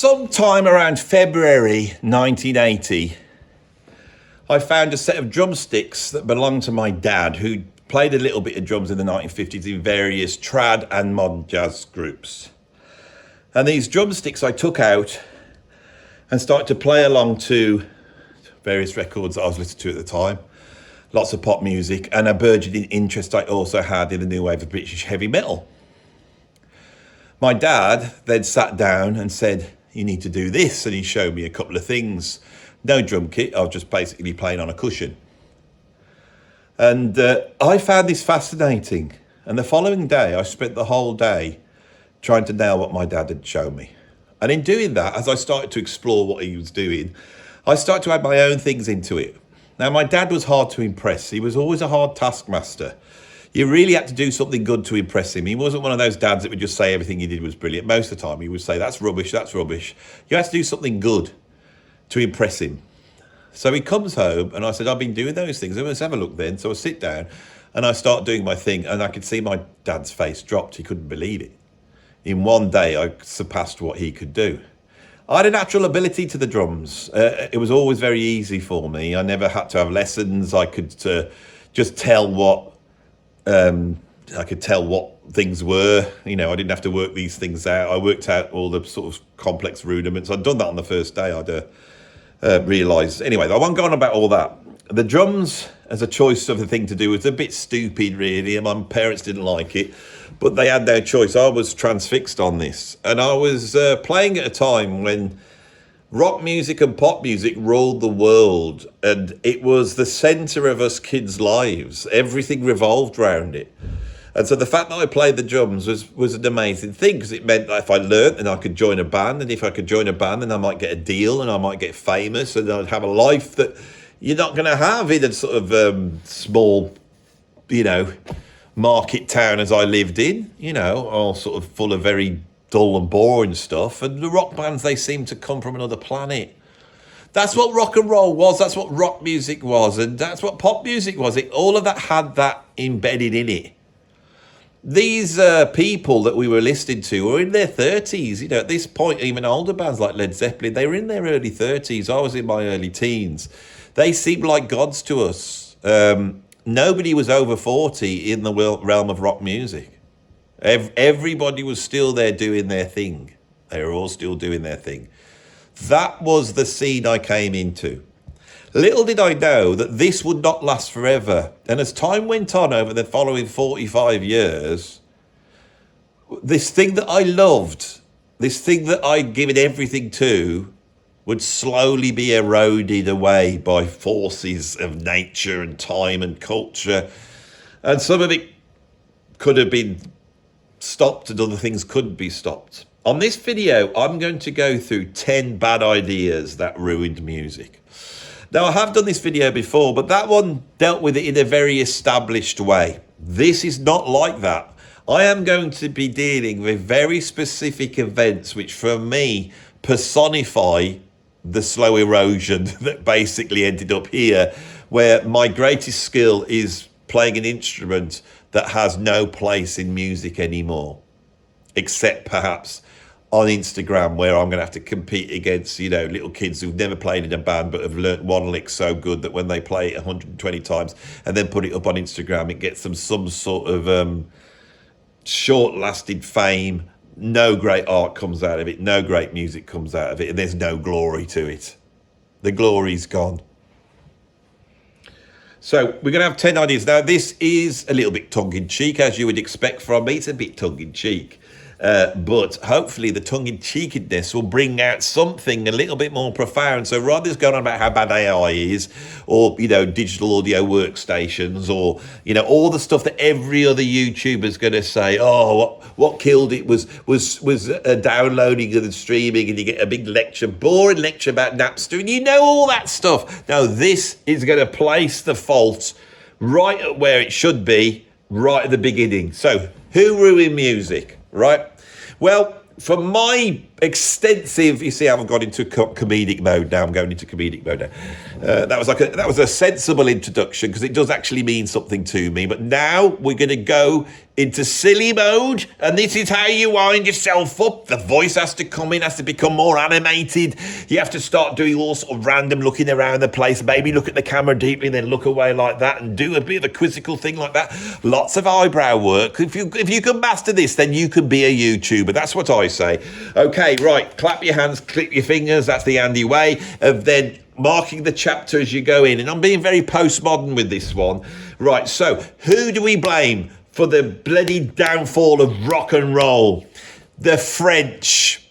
Sometime around February 1980, I found a set of drumsticks that belonged to my dad, who played a little bit of drums in the 1950s in various trad and modern jazz groups. And these drumsticks I took out and started to play along to various records that I was listening to at the time. Lots of pop music and a burgeoning interest I also had in the new wave of British heavy metal. My dad then sat down and said, "You need to do this," and he showed me a couple of things. No drum kit, I was just basically playing on a cushion. And I found this fascinating. And the following day, I spent the whole day trying to nail what my dad had shown me. And in doing that, as I started to explore what he was doing, I started to add my own things into it. Now, my dad was hard to impress. He was always a hard taskmaster. You really had to do something good to impress him. He wasn't one of those dads that would just say everything he did was brilliant. Most of the time, he would say, "That's rubbish, that's rubbish." You had to do something good to impress him. So he comes home and I said, "I've been doing those things. Let's have a look then." So I sit down and I start doing my thing, and I could see my dad's face dropped. He couldn't believe it. In one day, I surpassed what he could do. I had a natural ability to the drums. It was always very easy for me. I never had to have lessons. I could just tell what things were. You know, I didn't have to work these things out. I worked out all the sort of complex rudiments. I'd done that on the first day. I'd realised. Anyway, I won't go on about all that. The drums as a choice of the thing to do was a bit stupid, really, and my parents didn't like it, but they had no choice. I was transfixed on this, and I was playing at a time when rock music and pop music ruled the world, and it was the centre of us kids' lives. Everything revolved around it. And so the fact that I played the drums was an amazing thing, because it meant that if I learnt, then I could join a band, and if I could join a band, then I might get a deal, and I might get famous, and I'd have a life that you're not going to have in a sort of small, market town as I lived in, all sort of full of very dull and boring stuff. And the rock bands, they seem to come from another planet. That's what rock and roll was. That's what rock music was. And that's what pop music was. All of that had that embedded in it. These people that we were listening to were in their 30s. At this point, even older bands like Led Zeppelin, they were in their early 30s. I was in my early teens. They seemed like gods to us. Nobody was over 40 in the realm of rock music. Everybody was still there doing their thing. They were all still doing their thing. That was the scene I came into. Little did I know that this would not last forever. And as time went on over the following 45 years, this thing that I loved, this thing that I'd given everything to, would slowly be eroded away by forces of nature and time and culture. And some of it could have been stopped and other things couldn't be stopped. On this video, I'm going to go through 10 bad ideas that ruined music. Now, I have done this video before, but that one dealt with it in a very established way. This is not like that. I am going to be dealing with very specific events which, for me, personify the slow erosion that basically ended up here, where my greatest skill is playing an instrument that has no place in music anymore, except perhaps on Instagram, where I'm going to have to compete against, little kids who've never played in a band but have learnt one lick so good that when they play it 120 times and then put it up on Instagram, it gets them some sort of short-lasting fame. No great art comes out of it. No great music comes out of it. And there's no glory to it. The glory's gone. So we're going to have 10 ideas. Now, this is a little bit tongue-in-cheek, as you would expect from me. It's a bit tongue-in-cheek. But hopefully the tongue-in-cheekiness will bring out something a little bit more profound. So rather than going on about how bad AI is, or, digital audio workstations, or, all the stuff that every other YouTuber's going to say, oh, what killed it was downloading and streaming, and you get a big lecture, boring lecture about Napster, and all that stuff. No, this is going to place the fault right at where it should be, right at the beginning. So who ruined music, right? Well, from my extensive. You see, I've got into comedic mode now. I'm going into comedic mode now. That was a sensible introduction because it does actually mean something to me. But now we're going to go into silly mode, and this is how you wind yourself up. The voice has to come in, has to become more animated. You have to start doing all sort of random looking around the place. Maybe look at the camera deeply, then look away like that, and do a bit of a quizzical thing like that. Lots of eyebrow work. If you can master this, then you can be a YouTuber. That's what I say. Okay, right. Clap your hands, click your fingers. That's the Andy way of then marking the chapter as you go in. And I'm being very postmodern with this one. Right, so who do we blame for the bloody downfall of rock and roll? The French.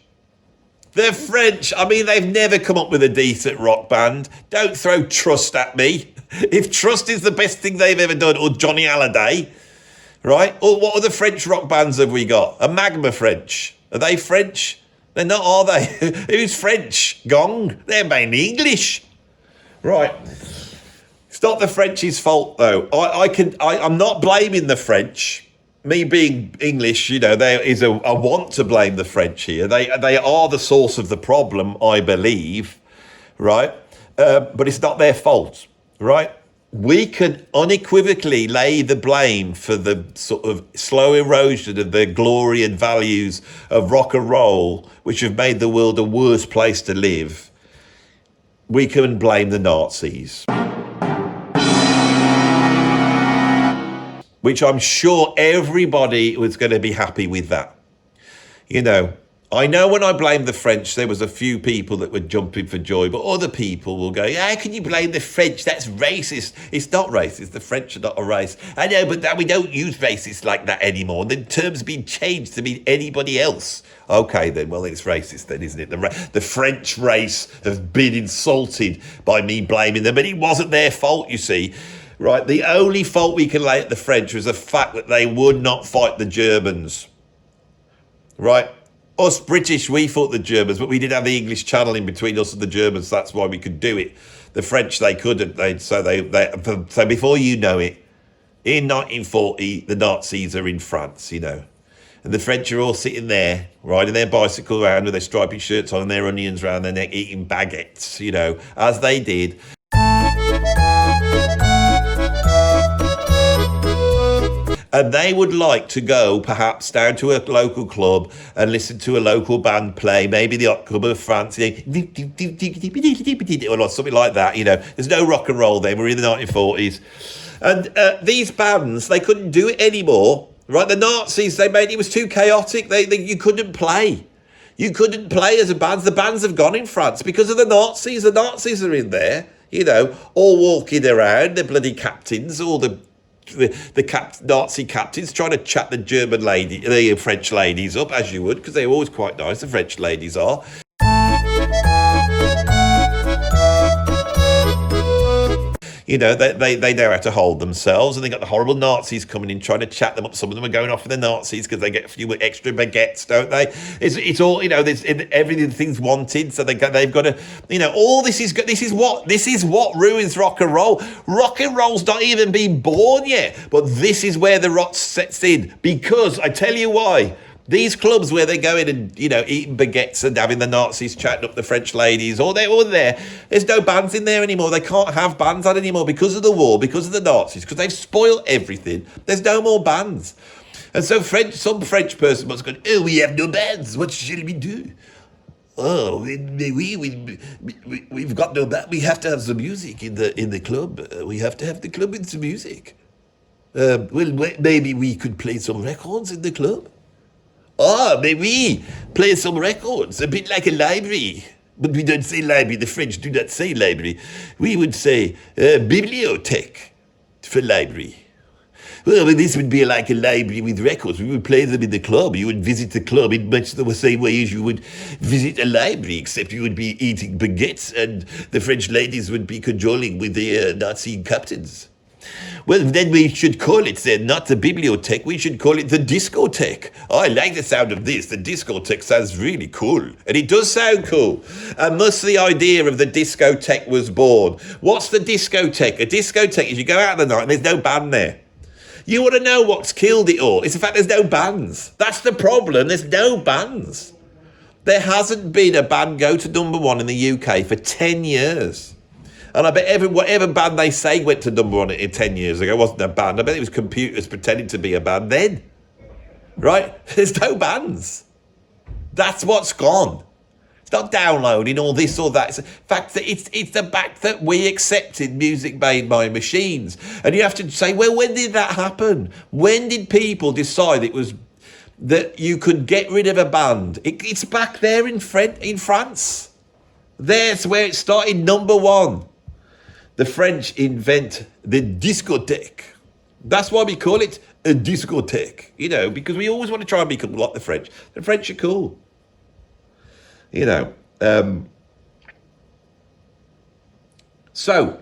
The French. I mean, they've never come up with a decent rock band. Don't throw Trust at me. If Trust is the best thing they've ever done, or Johnny Hallyday, right? Or what other French rock bands have we got? A Magma French. Are they French? They're not, are they? Who's French? Gong? They're mainly English. Right. It's not the French's fault, though. I'm not blaming the French. Me being English, there is a want to blame the French here. They are the source of the problem, I believe, right? But it's not their fault, right? We can unequivocally lay the blame for the sort of slow erosion of the glory and values of rock and roll, which have made the world a worse place to live. We can blame the Nazis. Which I'm sure everybody was going to be happy with that. I know when I blamed the French, there was a few people that were jumping for joy, but other people will go, how can you blame the French? That's racist. It's not racist. The French are not a race. I know, but we don't use racist like that anymore. The term's been changed to mean anybody else. Okay, then, well, it's racist then, isn't it? The French race have been insulted by me blaming them, but it wasn't their fault, you see. Right, the only fault we can lay at the French was the fact that they would not fight the Germans. Right? Us British, we fought the Germans, but we didn't have the English Channel in between us and the Germans. That's why we could do it. The French, they couldn't. So before you know it, in 1940, the Nazis are in France, And the French are all sitting there, riding their bicycle around with their stripy shirts on and their onions around their neck, eating baguettes, as they did. And they would like to go perhaps down to a local club and listen to a local band play, maybe the Hot Club of France, or something like that. There's no rock and roll then. We're in the 1940s. And these bands, they couldn't do it anymore. Right? The Nazis, it was too chaotic. You couldn't play. You couldn't play as a band. The bands have gone in France because of the Nazis. The Nazis are in there, all walking around, the bloody captains, all the Nazi captains trying to chat the French ladies up, as you would, because they're always quite nice, the French ladies are. They know how to hold themselves, and they got the horrible Nazis coming in trying to chat them up. Some of them are going off with the Nazis because they get a few extra baguettes, don't they? It's all there's everything's wanted, so they've got to all this is what ruins rock and roll. Rock and roll's not even been born yet, but this is where the rot sets in, because I tell you why. These clubs where they're going and, eating baguettes and having the Nazis chatting up the French ladies, or they're all there. There's no bands in there anymore. They can't have bands on anymore because of the war, because of the Nazis, because they've spoiled everything. There's no more bands. And so some French person must go, oh, we have no bands. What shall we do? Oh, we've got no band. We have to have some music in the club. We have to have the club with some music. Maybe we could play some records in the club. Maybe play some records, a bit like a library. But we don't say library. The French do not say library. We would say bibliothèque for library. Well, this would be like a library with records. We would play them in the club. You would visit the club in much the same way as you would visit a library, except you would be eating baguettes and the French ladies would be cajoling with the Nazi captains. Well, then we should call it then not the bibliothèque, we should call it the discothèque. I like the sound of this. The discothèque sounds really cool. And it does sound cool. And thus the idea of the discothèque was born. What's the discothèque? A discothèque is you go out of the night and there's no band there. You want to know what's killed it all? It's the fact there's no bands. That's the problem. There's no bands. There hasn't been a band go to number one in the UK for 10 years. And I bet whatever band they say went to number one in 10 years ago wasn't a band. I bet it was computers pretending to be a band then. Right? There's no bands. That's what's gone. It's not downloading all this or that. It's the fact that it's the fact that we accepted music made by machines. And you have to say, well, when did that happen? When did people decide it was that you could get rid of a band? It's back there in France. There's where it started, number one. The French invent the discotheque. That's why we call it a discotheque, you know, because we always want to try and be cool like the French. The French are cool. You know. So,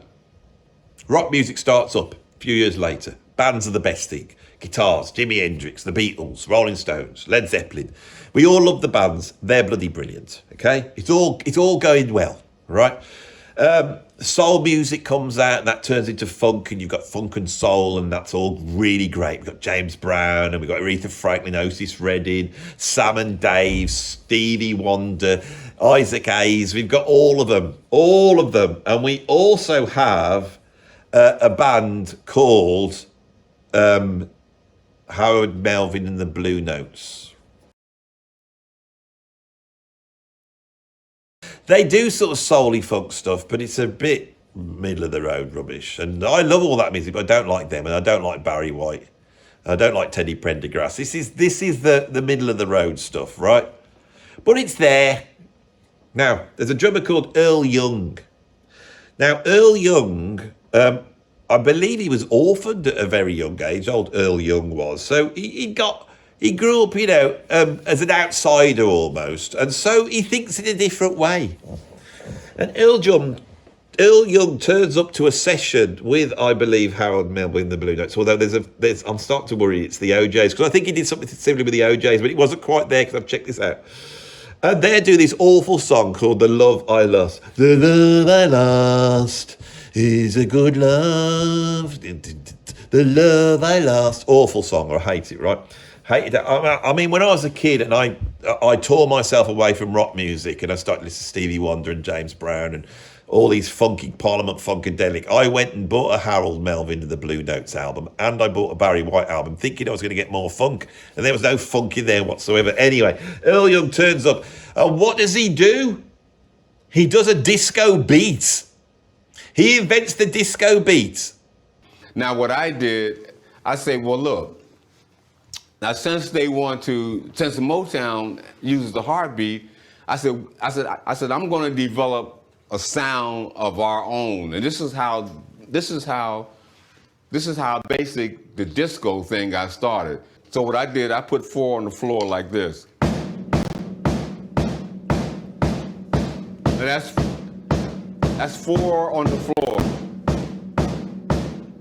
rock music starts up a few years later. Bands are the best thing. Guitars, Jimi Hendrix, the Beatles, Rolling Stones, Led Zeppelin. We all love the bands. They're bloody brilliant, okay? It's all going well, right? Soul music comes out and that turns into funk, and you've got funk and soul, and that's all really great. We've got James Brown, and we've got Aretha Franklin, Otis Redding, Sam and Dave, Stevie Wonder, Isaac Hayes. We've got all of them. And we also have a band called Howard Melvin and the Blue Notes. They do sort of soul-y funk stuff, but it's a bit middle-of-the-road rubbish. And I love all that music, but I don't like them, and I don't like Barry White. I don't like Teddy Pendergrass. This is the middle-of-the-road stuff, right? But it's there. Now, there's a drummer called Earl Young. Now, Earl Young, I believe he was orphaned at a very young age, old Earl Young was. So he grew up, you know, as an outsider almost, and so he thinks in a different way. And Earl Young turns up to a session with, I believe, Howard Melvin and the Blue Notes. Although I'm starting to worry it's the OJs, because I think he did something similar with the OJs, but it wasn't quite there because I've checked this out. And they do this awful song called "The Love I Lost." The love I lost is a good love. The love I lost. Awful song. I hate it. Right. Hated it. I mean, when I was a kid and I tore myself away from rock music and I started listening to Stevie Wonder and James Brown and all these funky Parliament Funkadelic, I went and bought a Harold Melvin and the Blue Notes album, and I bought a Barry White album thinking I was going to get more funk, and there was no funk in there whatsoever. Anyway, Earl Young turns up, and what does he do? He does a disco beat. He invents the disco beat. Now what I did, I say, well, look, now since the Motown uses the heartbeat, I said, I'm going to develop a sound of our own, and this is how basic the disco thing got started. So what I did, I put 4 on the floor like this. And that's 4 on the floor.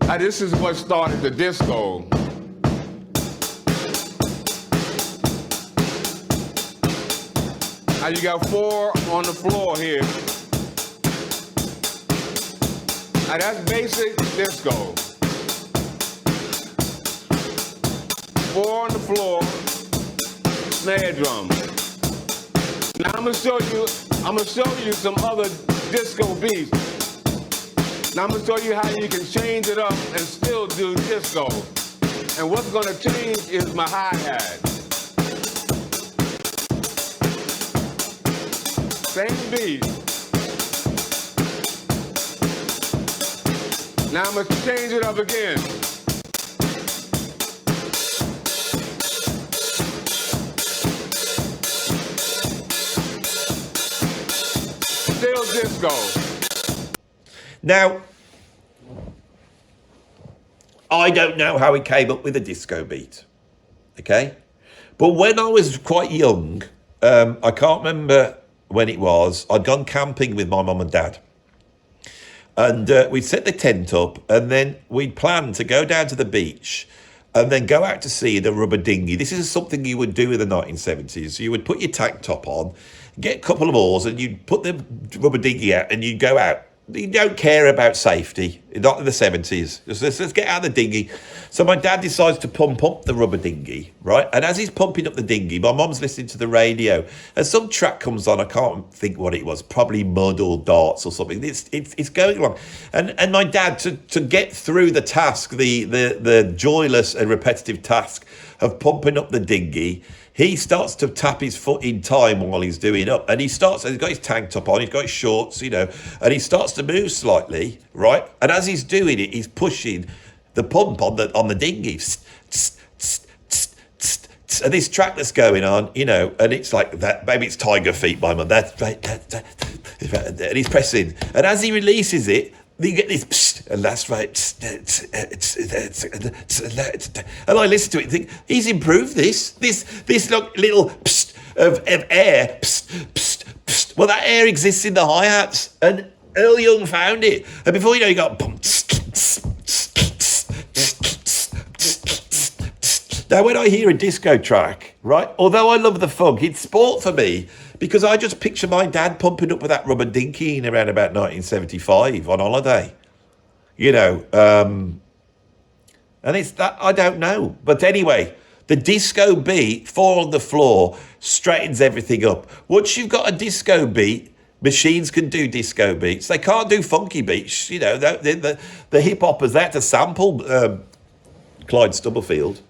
Now this is what started the disco. Now you got 4 on the floor here. Now that's basic disco. 4 on the floor, snare drum. Now I'm gonna show you some other disco beats. Now I'm gonna show you how you can change it up and still do disco. And what's gonna change is my hi-hat. Same beat. Now I'm gonna change it up again. Still disco. Now, I don't know how he came up with a disco beat, okay? But when I was quite young, I can't remember when it was, I'd gone camping with my mum and dad. And we'd set the tent up, and then we'd plan to go down to the beach and then go out to sea in a rubber dinghy. This is something you would do in the 1970s. You would put your tank top on, get a couple of oars, and you'd put the rubber dinghy out, and you'd go out you don't care about safety, not in the 70s. Let's get out of the dinghy. So my dad decides to pump up the rubber dinghy, right? And as he's pumping up the dinghy, my mum's listening to the radio, and some track comes on. I can't think what it was, probably Mud or Darts or something. It's going along, and my dad to get through the task, the joyless and repetitive task of pumping up the dinghy. He starts to tap his foot in time while he's doing up. And he's got his tank top on, he's got his shorts, and he starts to move slightly, right? And as he's doing it, he's pushing the pump on the dinghy. And this track that's going on, and it's like that, maybe it's Tiger Feet by Mum. That's right. And he's pressing. And as he releases it, you get this, and that's right. And I listen to it and think, he's improved this little of air. Well, that air exists in the hi-hats, and Earl Young found it. And before you know, you got. Now, when I hear a disco track, right, although I love the funk, it's sport for me, because I just picture my dad pumping up with that rubber dinky in around about 1975 on holiday, and it's that, I don't know. But anyway, the disco beat, 4 on the floor, straightens everything up. Once you've got a disco beat, machines can do disco beats. They can't do funky beats. The hip-hoppers, they had to sample Clyde Stubblefield,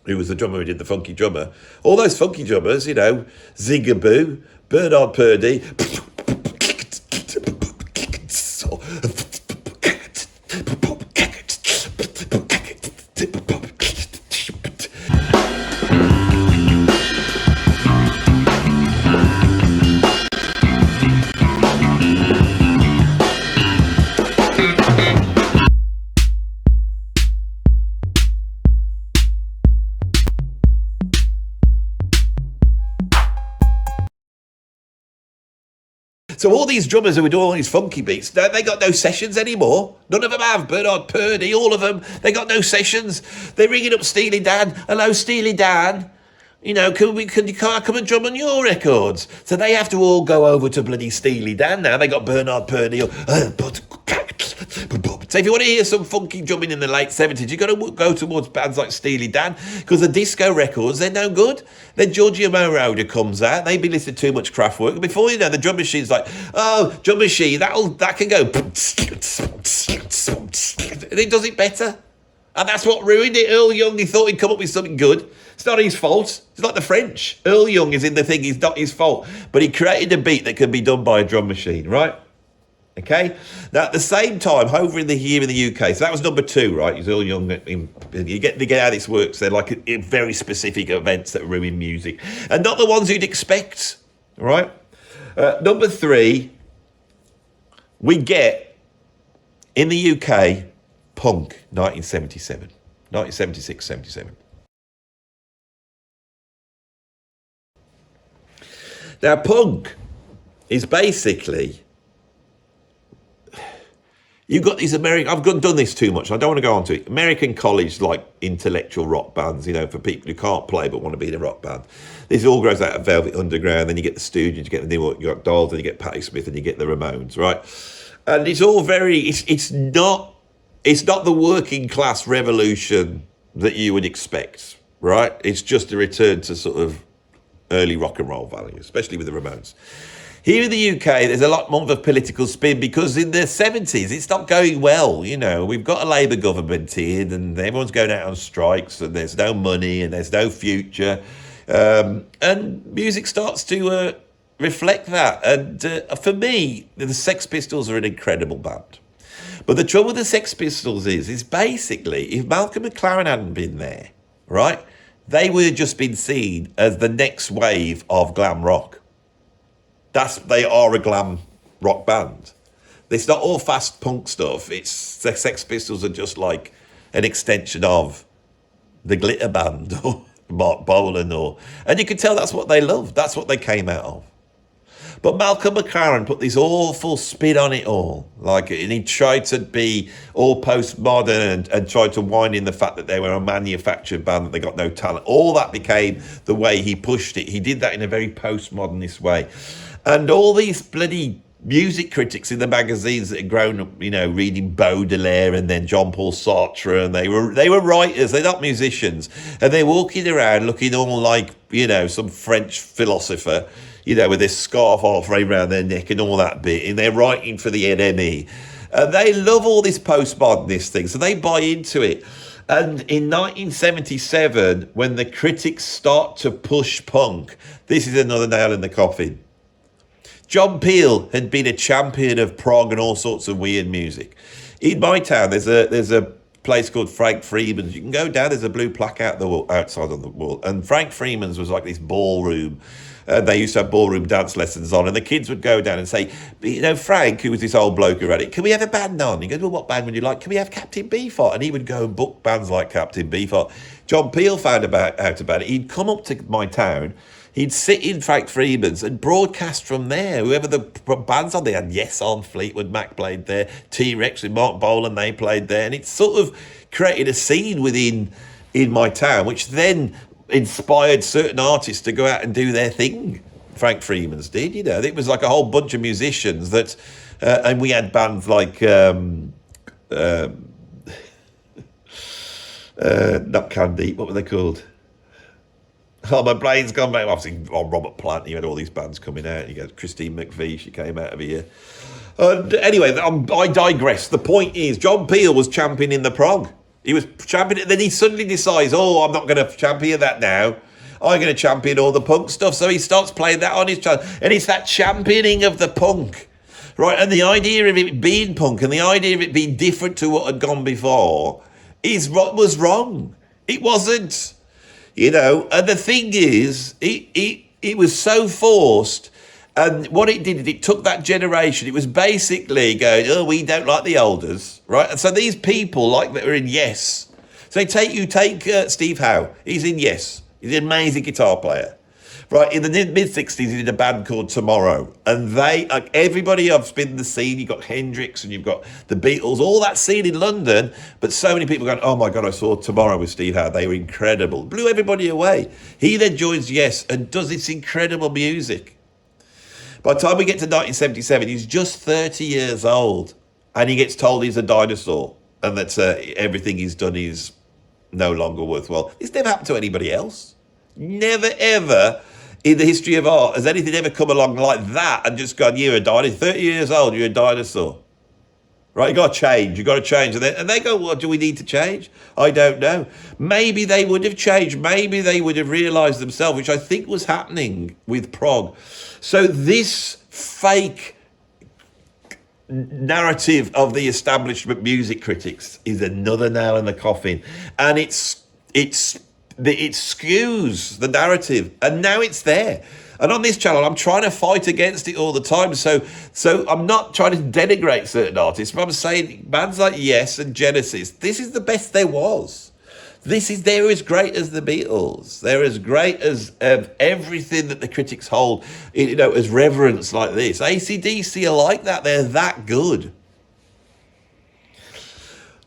who was the drummer who did the Funky Drummer. All those funky drummers, Zigaboo, Bernard Purdie. So all these drummers who were doing all these funky beats, they got no sessions anymore. None of them have. Bernard Purdie, all of them, they got no sessions. They're ringing up Steely Dan. Hello, Steely Dan. Can you come and drum on your records? So they have to all go over to bloody Steely Dan now. They got Bernard Purdie. So if you want to hear some funky drumming in the late 70s, you've got to go towards bands like Steely Dan, because the disco records, they're no good. Then Giorgio Moroder comes out, they've been listening to too much Kraftwerk. Before you know, the drum machine's like, oh, drum machine, that can go. And it does it better. And that's what ruined it. Earl Young, he thought he'd come up with something good. It's not his fault. It's like the French. Earl Young is in the thing, it's not his fault. But he created a beat that can be done by a drum machine, right? Okay? Now, at the same time, over here in the UK, so that was number 2, right? He's Earl Young. You get how this works. They're like very specific events that ruin music. And not the ones you'd expect, right? Number 3, we get, in the UK, punk, 1977. 1976, 77. Now, punk is basically, you've got these American, I've done this too much, I don't want to go on to it. American college, like intellectual rock bands, for people who can't play but want to be in a rock band. This all grows out of Velvet Underground, then you get the Stooges, you get the New York Dolls, then you get Patti Smith, and you get the Ramones, right? And it's all very, it's not the working class revolution that you would expect, right? It's just a return to sort of early rock and roll values, especially with the Ramones. Here in the UK, there's a lot more of a political spin, because in the 70s, it's not going well. We've got a Labour government here, and everyone's going out on strikes, and there's no money, and there's no future. And music starts to reflect that. And for me, the Sex Pistols are an incredible band. But the trouble with the Sex Pistols is basically, if Malcolm McLaren hadn't been there, right, they would have just been seen as the next wave of glam rock. They are a glam rock band. It's not all fast punk stuff. The Sex Pistols are just like an extension of the Glitter Band or Mark Bolan, and you can tell that's what they loved. That's what they came out of. But Malcolm McLaren put this awful spin on it all, and he tried to be all postmodern and tried to wind in the fact that they were a manufactured band, that they got no talent. All that became the way he pushed it. He did that in a very postmodernist way. And all these bloody music critics in the magazines that had grown up, reading Baudelaire and then Jean-Paul Sartre, and they were writers, they're not musicians, and they're walking around looking all like, some French philosopher, with this scarf halfway around their neck and all that bit, and they're writing for the NME. And they love all this postmodernist thing, so they buy into it. And in 1977, when the critics start to push punk, this is another nail in the coffin. John Peel had been a champion of prog and all sorts of weird music. In my town, there's a place called Frank Freeman's. You can go down, there's a blue plaque outside on the wall. And Frank Freeman's was like this ballroom. They used to have ballroom dance lessons on, and the kids would go down and say, Frank, who was this old bloke who ran it, can we have a band on? He goes, well, what band would you like? Can we have Captain Beefheart? And he would go and book bands like Captain Beefheart. John Peel found out about it. He'd come up to my town, he'd sit in Frank Freeman's and broadcast from there. Whoever the bands on, they had Yes on, Fleetwood Mac played there, T-Rex with Mark Bolan, they played there, and it sort of created a scene in my town, which then inspired certain artists to go out and do their thing. Frank Freeman's did, It was like a whole bunch of musicians that, and we had bands like, not Candy, what were they called? Oh, my brain's gone back. Obviously, Robert Plant, you had all these bands coming out. You got Christine McVie, she came out of here. Anyway, I digress. The point is, John Peel was championing the prog. He was championing, then he suddenly decides, I'm not going to champion that now. I'm going to champion all the punk stuff. So he starts playing that on his channel. And it's that championing of the punk, right? And the idea of it being punk and the idea of it being different to what had gone before was wrong. It wasn't, And the thing is, it was so forced. And what it did is it took that generation. It was basically going, we don't like the olders, right? And so these people that were in Yes. So you take Steve Howe. He's in Yes. He's an amazing guitar player, right? In the mid-60s, he did a band called Tomorrow. And everybody I've been in the scene, you've got Hendrix and you've got the Beatles, all that scene in London. But so many people going, oh my God, I saw Tomorrow with Steve Howe. They were incredible. Blew everybody away. He then joins Yes and does this incredible music. By the time we get to 1977, he's just 30 years old, and he gets told he's a dinosaur, and that everything he's done is no longer worthwhile. This never happened to anybody else. Never, ever in the history of art has anything ever come along like that and just gone, you're a dinosaur. 30 years old, you're a dinosaur. Right, you got to change. And they go, what do we need to change? I don't know. Maybe they would have changed. Maybe they would have realised themselves, which I think was happening with prog. So this fake narrative of the establishment music critics is another nail in the coffin. And it skews the narrative. And now it's there. And on this channel, I'm trying to fight against it all the time. So I'm not trying to denigrate certain artists, but I'm saying bands like Yes and Genesis, this is the best there was. They're as great as the Beatles. They're as great as everything that the critics hold, as reverence like this. AC/DC are like that. They're that good.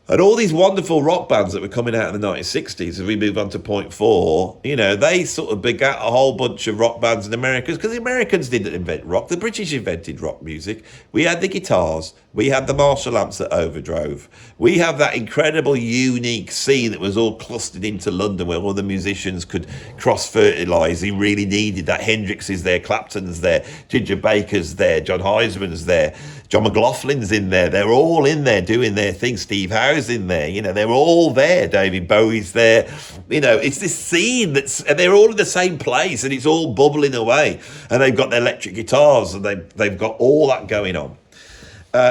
And all these wonderful rock bands that were coming out in the 1960s, as we move on to point 4, they sort of begat a whole bunch of rock bands in America, because the Americans didn't invent rock. The British invented rock music. We had the guitars. We had the Marshall amps that overdrove. We have that incredible, unique scene that was all clustered into London where all the musicians could cross-fertilise. He really needed that. Hendrix is there, Clapton's there, Ginger Baker's there, John Heisman's there, John McLaughlin's in there. They're all in there doing their thing. Steve Howe's in there. They're all there. David Bowie's there. It's this scene and they're all in the same place and it's all bubbling away. And they've got their electric guitars and they've got all that going on.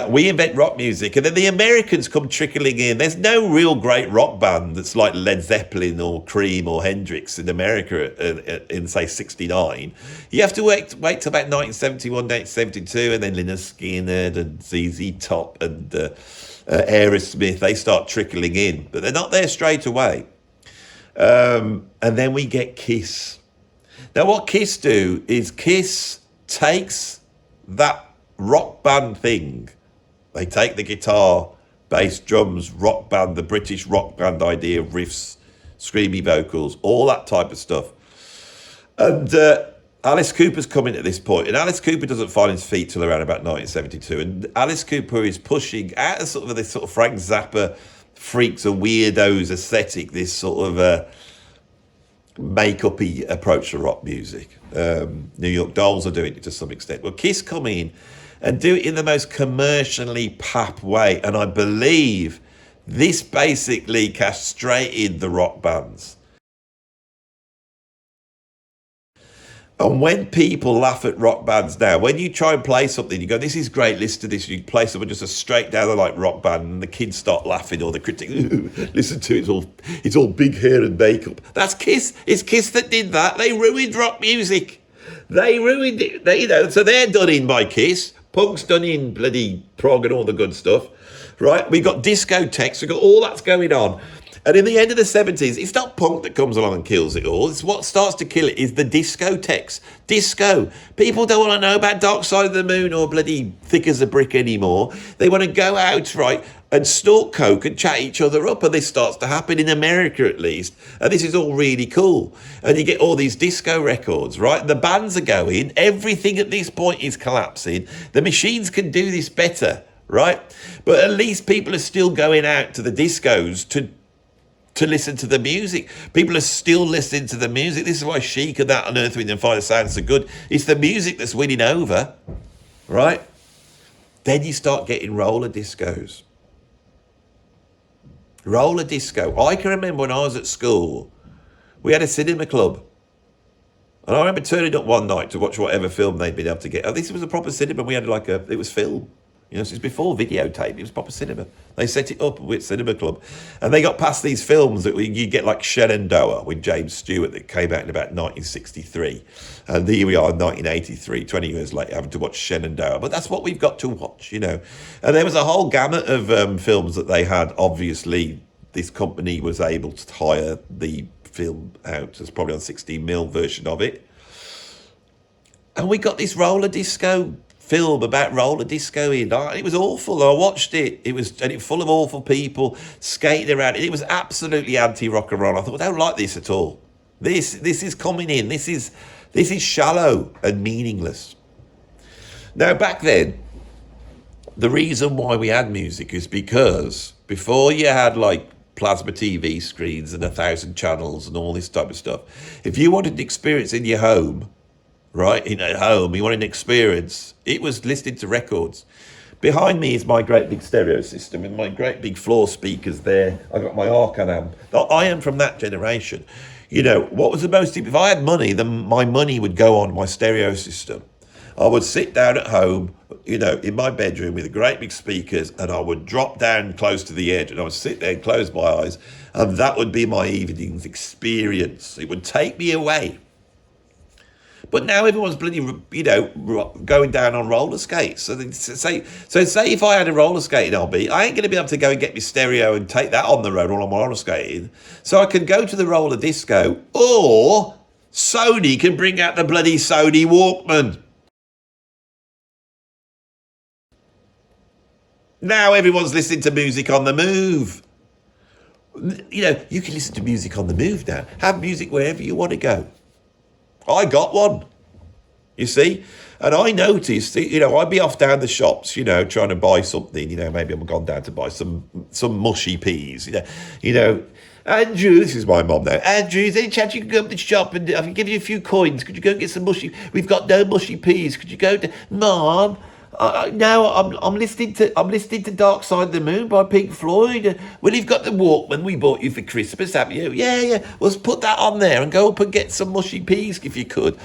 We invent rock music, and then the Americans come trickling in. There's no real great rock band that's like Led Zeppelin or Cream or Hendrix in America in say, 69. You have to wait till about 1971, 1972, and then Lynyrd Skynyrd and ZZ Top and Aerosmith, they start trickling in, but they're not there straight away. And then we get Kiss. Now, what Kiss do is Kiss takes that rock band thing. They take the guitar, bass, drums, rock band, the British rock band idea of riffs, screamy vocals, all that type of stuff. And Alice Cooper's coming at this point, and Alice Cooper doesn't find his feet till around about 1972. And Alice Cooper is pushing out of sort of this sort of Frank Zappa freaks and weirdos aesthetic, this sort of make-uppy approach to rock music. New York Dolls are doing it to some extent. Well, Kiss come in and do it in the most commercially pap way, and I believe this basically castrated the rock bands. And when people laugh at rock bands now, when you try and play something, you go, this is great, listen to this, you play something just a straight down the like rock band, and the kids start laughing, or the critic, listen to it, it's all big hair and makeup. That's Kiss. It's Kiss that did that. They ruined rock music. They ruined it. So they're done in by Kiss. Punk's done in bloody prog and all the good stuff, right? We've got discotheques, we've got all that's going on. And in the end of the 70s, it's not punk that comes along and kills it all. It's what starts to kill it is the discotheques. Disco. People don't want to know about Dark Side of the Moon or bloody Thick as a Brick anymore. They want to go out, right, and snort coke and chat each other up. And this starts to happen in America, at least. And this is all really cool. And you get all these disco records, right? The bands are going. Everything at this point is collapsing. The machines can do this better, right? But at least people are still going out to the discos to listen to the music. People are still listening to the music. This is why Chic and that on Earth, Wind and Fire sound so good. It's the music that's winning over, right? Then you start getting roller discos. Roller disco. I can remember when I was at school, we had a cinema club. And I remember turning up one night to watch whatever film they'd been able to get. Oh, this was a proper cinema. We had it was film. You know, so it's before videotape. It was proper cinema. They set it up with Cinema Club. And they got past these films that you get like Shenandoah with James Stewart that came out in about 1963. And here we are in 1983, 20 years later, having to watch Shenandoah. But that's what we've got to watch, you know. And there was a whole gamut of films that they had. Obviously, this company was able to hire the film out. There's probably on 16mm version of it. And we got this roller disco film about roller disco in. It was awful. I watched it. It was full of awful people skating around. It was absolutely anti-rock and roll. I thought, I don't like this at all. This is coming in. This is shallow and meaningless. Now, back then, the reason why we had music is because before you had like plasma TV screens and 1,000 channels and all this type of stuff, if you wanted an experience in your home, right, at home, you wanted an experience, it was listening to records. Behind me is my great big stereo system and my great big floor speakers there. I got my Arcan amp. I am from that generation. You know, what was the most, if I had money, then my money would go on my stereo system. I would sit down at home, you know, in my bedroom with the great big speakers, and I would drop down close to the edge and I would sit there and close my eyes, and that would be my evening's experience. It would take me away. But now everyone's bloody, you know, going down on roller skates. So say if I had a roller skating hobby, I ain't going to be able to go and get my stereo and take that on the road while I'm roller skating. So I can go to the roller disco, or Sony can bring out the bloody Sony Walkman. Now everyone's listening to music on the move. You know, you can listen to music on the move now. Have music wherever you want to go. I got one, you see, and I noticed, you know, I'd be off down the shops, you know, trying to buy something, you know, maybe I'm gone down to buy some mushy peas, you know, Andrew, this is my mum now, Andrew, is there any chance you can go up to the shop and I can give you a few coins, could you go and get some mushy, we've got no mushy peas, could you go to, Mum, now I'm listening to Dark Side of the Moon by Pink Floyd. Well, you've got the Walkman we bought you for Christmas, haven't you? Yeah. Well, let's put that on there and go up and get some mushy peas if you could.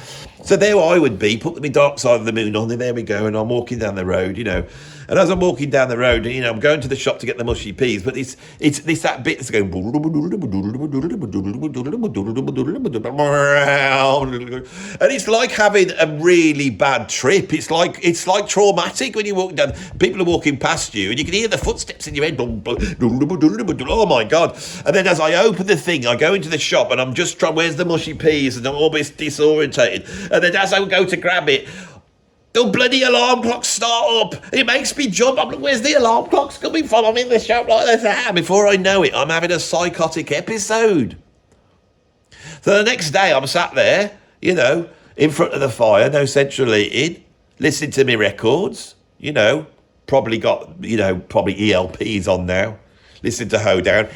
So there I would be, put my Dark Side of the Moon on, and there we go, and I'm walking down the road, you know. And as I'm walking down the road, you know, I'm going to the shop to get the mushy peas, but it's that bit that's going, and it's like having a really bad trip. It's like traumatic when you walk down. People are walking past you, and you can hear the footsteps in your head. Oh my God! And then as I open the thing, I go into the shop, and I'm just trying. Where's the mushy peas? And I'm almost disorientated. And then as I go to grab it, the bloody alarm clocks start up. It makes me jump. I'm like, where's the alarm clocks coming from? I'm in the shop like this. And before I know it, I'm having a psychotic episode. So the next day, I'm sat there, you know, in front of the fire, no central heating, listening to me records, you know, probably got, you know, probably ELPs on now. Listen to Hoedown.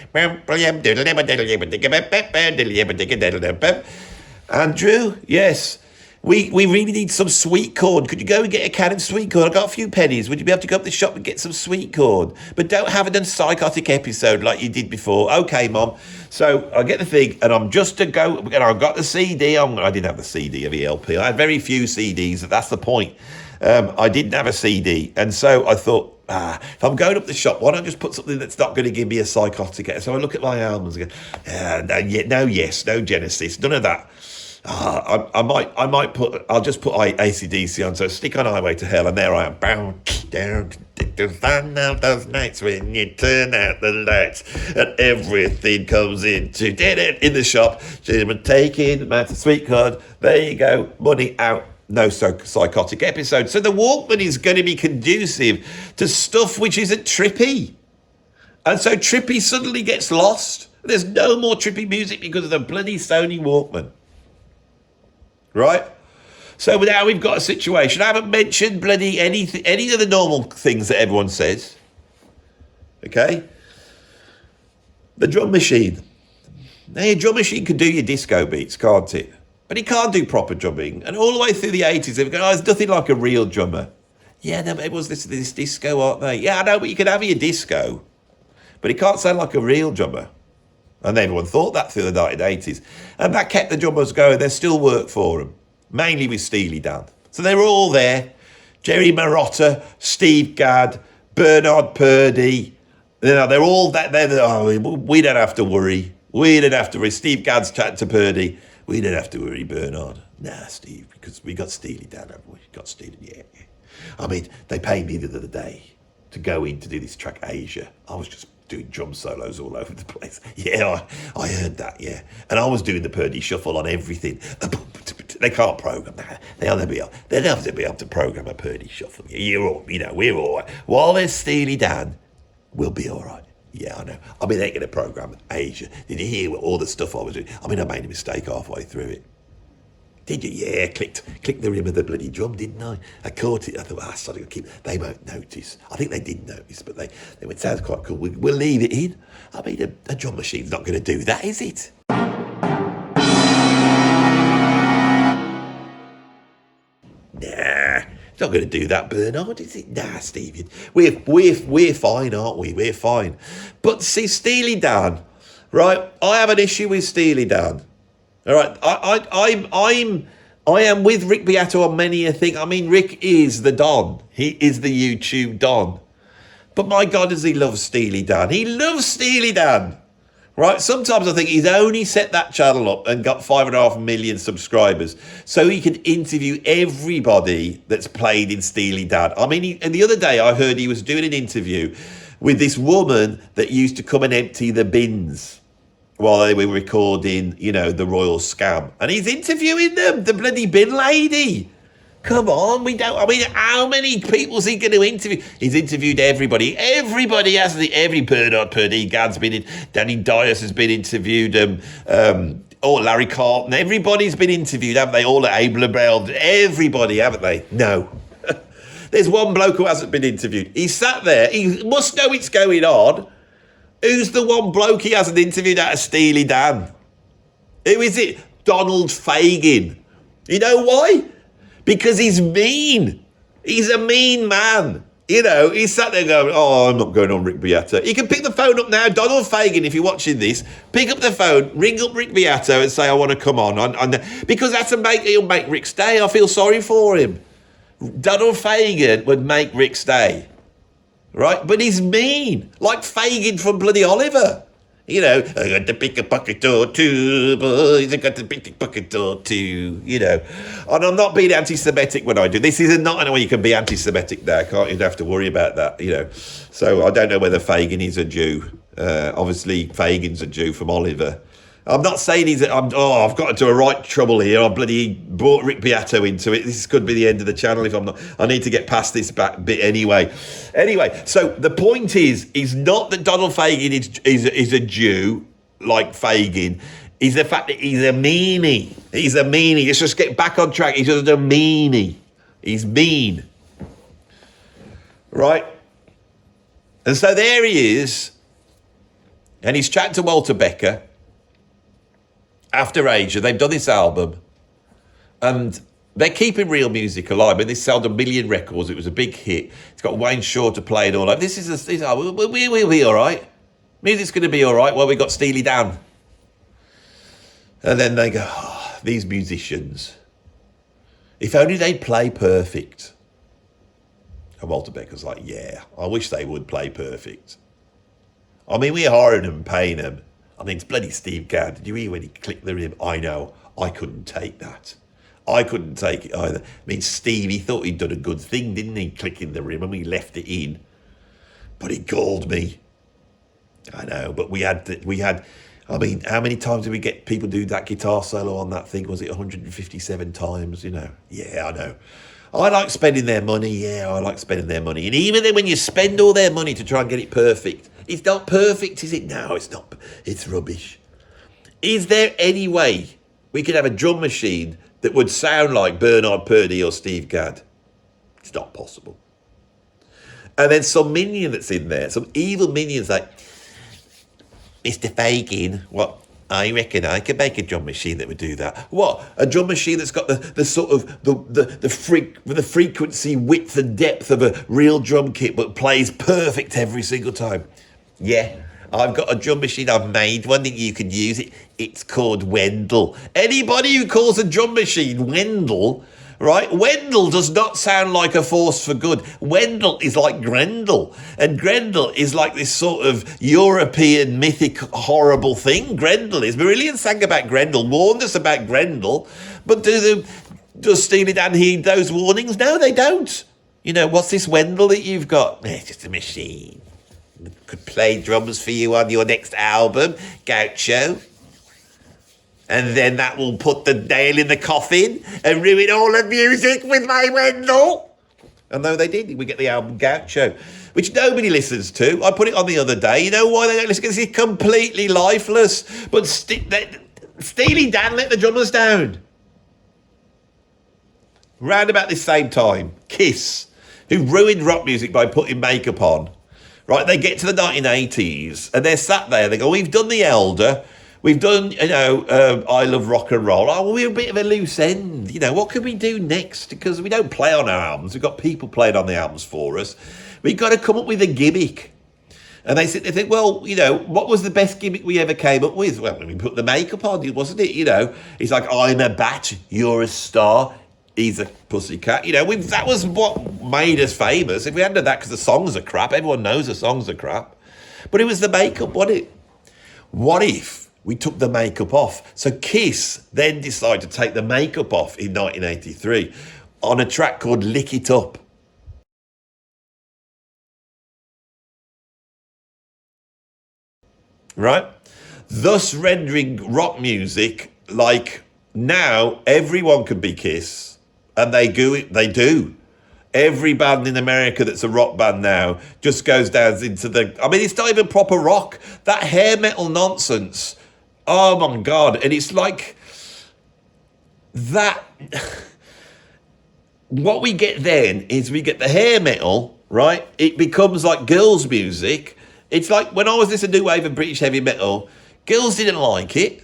Andrew, yes. We really need some sweet corn. Could you go and get a can of sweet corn? I got a few pennies. Would you be able to go up the shop and get some sweet corn? But don't have a psychotic episode like you did before. Okay, Mom. So I get the thing, and I'm just to go, and I've got the CD. I didn't have the CD of ELP. I had very few CDs. That's the point. I didn't have a CD. And so I thought, if I'm going up the shop, why don't I just put something that's not going to give me a psychotic? So I look at my albums and go, no Genesis, none of that. I might put, I'll just put AC/DC on, so stick on Highway to Hell, and there I am, bound down to find out those nights when you turn out the lights and everything comes into in the shop. Taking my sweet card, there you go, money out. No psychotic episode. So the Walkman is going to be conducive to stuff which isn't trippy. And so trippy suddenly gets lost. There's no more trippy music because of the bloody Sony Walkman. Right? So now we've got a situation. I haven't mentioned bloody any of the normal things that everyone says. Okay? The drum machine. Now your drum machine can do your disco beats, can't it? But he can't do proper drumming. And all the way through the 80s, they've gone, there's nothing like a real drummer. Yeah, no, everyone's listening to this disco, aren't they? Yeah, I know, but you can have your disco. But he can't sound like a real drummer. And everyone thought that through the 1980s. And that kept the drummers going. There's still work for them, mainly with Steely Dan. So they were all there. Jerry Marotta, Steve Gadd, Bernard Purdie. You know, they're all that. We don't have to worry. We don't have to worry. Steve Gadd's chatting to Purdie. We don't have to worry, Bernard. Nah, Steve, because we got Steely Dan, haven't we? Got Steely, yeah. I mean, they paid me the other day to go in to do this track, Asia. I was just doing drum solos all over the place. Yeah, I heard that, yeah. And I was doing the Purdie shuffle on everything. They can't program that. They'll never be able to program a Purdie shuffle. We're all right. While there's Steely Dan, we'll be all right. Yeah, I know. I mean, they ain't going to program Asia. Did you hear all the stuff I was doing? I mean, I made a mistake halfway through it. Did you? Yeah, clicked the rim of the bloody drum, didn't I? I caught it. I thought, sorry, they won't notice. I think they did notice, but they went, sounds quite cool. We'll leave it in. I mean, a drum machine's not going to do that, is it? Nah. It's not going to do that, Bernard, is it? Nah, Stevie. We're fine, aren't we? We're fine. But see, Steely Dan, right? I have an issue with Steely Dan. All right, I am with Rick Beato on many a thing. I mean, Rick is the Don. He is the YouTube Don. But my God, does he love Steely Dan? He loves Steely Dan. Right, sometimes I think he's only set that channel up and got 5.5 million subscribers so he can interview everybody that's played in Steely Dan. I mean, and the other day I heard he was doing an interview with this woman that used to come and empty the bins while they were recording, the Royal Scam. And he's interviewing them, the bloody bin lady. Come on, how many people is he going to interview? He's interviewed everybody. Everybody has every Bernard Purdie, Gadd's been in, Danny Dias has been interviewed, Larry Carlton, everybody's been interviewed, haven't they? All at Abel Bell, everybody, haven't they? No. There's one bloke who hasn't been interviewed. He sat there, he must know it's going on. Who's the one bloke he hasn't interviewed out of Steely Dan? Who is it? Donald Fagen. You know why? Because he's mean. He's a mean man. He sat there going, I'm not going on Rick Beato. You can pick the phone up now. Donald Fagen, if you're watching this, pick up the phone, ring up Rick Beato and say, I want to come on. Because he'll make Rick's day. I feel sorry for him. Donald Fagen would make Rick's day. Right? But he's mean. Like Fagen from bloody Oliver. I got to pick a bucket or two, boys. I got to pick a bucket or two, And I'm not being anti-Semitic when I do. This is not a way you can be anti-Semitic now, can't you? You don't have to worry about that, So I don't know whether Fagen is a Jew. Obviously, Fagen's a Jew from Oliver. I'm not saying I've got into a right trouble here. I bloody brought Rick Beato into it. This could be the end of the channel if I'm not. I need to get past this back bit anyway. Anyway, so the point is not that Donald Fagen is a Jew like Fagen. is the fact that he's a meanie. He's a meanie. Let's just get back on track. He's just a meanie. He's mean. Right? And so there he is. And he's chatting to Walter Becker. After Asia, they've done this album. And they're keeping real music alive. And this sold 1 million records. It was a big hit. It's got Wayne Shaw to play it all over. We'll be all right. Music's going to be all right. Well, we got Steely Dan. And then they go, oh, these musicians, if only they'd play perfect. And Walter Becker's like, yeah, I wish they would play perfect. I mean, we're hiring them and paying them. I mean, it's bloody Steve Gadd. Did you hear when he clicked the rim? I know, I couldn't take that. I couldn't take it either. I mean, Steve, he thought he'd done a good thing, didn't he, clicking the rim, and we left it in. But he galled me. I know, but we had, I mean, how many times did we get people do that guitar solo on that thing? Was it 157 times, you know? Yeah, I know. I like spending their money. Yeah, I like spending their money. And even then when you spend all their money to try and get it perfect, it's not perfect, is it? No, it's not. It's rubbish. Is there any way we could have a drum machine that would sound like Bernard Purdie or Steve Gadd? It's not possible. And then some minion that's in there, some evil minions like, Mr. Fagin, what? I reckon I could make a drum machine that would do that. What? A drum machine that's got the sort of the frequency, width and depth of a real drum kit, but plays perfect every single time. Yeah, I've got a drum machine. I've made one that you can use. It's called Wendell. Anybody who calls a drum machine Wendell, right? Wendell does not sound like a force for good. Wendell is like Grendel. And Grendel is like this sort of European mythic horrible thing. Grendel is. Marillion sang about Grendel, warned us about Grendel. But does Steely Dan heed those warnings? No, they don't. You know, what's this Wendell that you've got? It's just a machine. Could play drums for you on your next album, Gaucho. And then that will put the nail in the coffin and ruin all the music with my Wendell. And no, they did. We get the album Gaucho, which nobody listens to. I put it on the other day. You know why they don't listen? Because it's completely lifeless. But Steely Dan let the drummers down. Round about this same time, Kiss, who ruined rock music by putting makeup on, right? They get to the 1980s and they're sat there. They go, we've done The Elder. We've done, you know, I Love Rock and Roll. Oh, well, we're a bit of a loose end. You know, what can we do next? Because we don't play on our albums. We've got people playing on the albums for us. We've got to come up with a gimmick. And they sit there and think, well, you know, what was the best gimmick we ever came up with? Well, when we put the makeup on, wasn't it? You know, it's like, I'm a bat, you're a star, he's a pussycat. You know, that was what made us famous. If we hadn't done that because the songs are crap, everyone knows the songs are crap. But it was the makeup, wasn't it? What if we took the makeup off? So Kiss then decided to take the makeup off in 1983 on a track called Lick It Up. Right? Thus rendering rock music like now everyone can be Kiss, and they do. Every band in America that's a rock band now just goes down into the... I mean, it's not even proper rock. That hair metal nonsense. Oh, my God. And it's like... that... What we get then is we get the hair metal, right? It becomes like girls' music. It's like when I was listening to new wave and British heavy metal, girls didn't like it,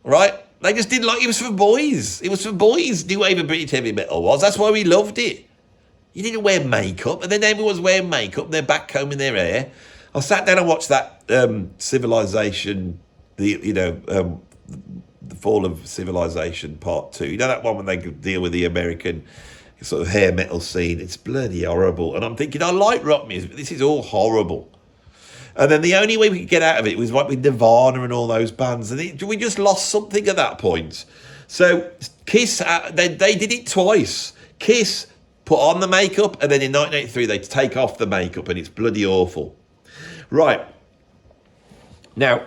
right? They just didn't like it. It was for boys. It was for boys, new wave and British heavy metal was. That's why we loved it. You didn't wear makeup, and then everyone's wearing makeup, and they're back combing their hair. I sat down and watched that Civilization, the Fall of Civilization Part 2. You know that one when they deal with the American sort of hair metal scene? It's bloody horrible. And I'm thinking, I like rock music, but this is all horrible. And then the only way we could get out of it was like with Nirvana and all those bands. And we just lost something at that point. So Kiss, they did it twice. Kiss put on the makeup, and then in 1983 they take off the makeup, and it's bloody awful. Right. Now,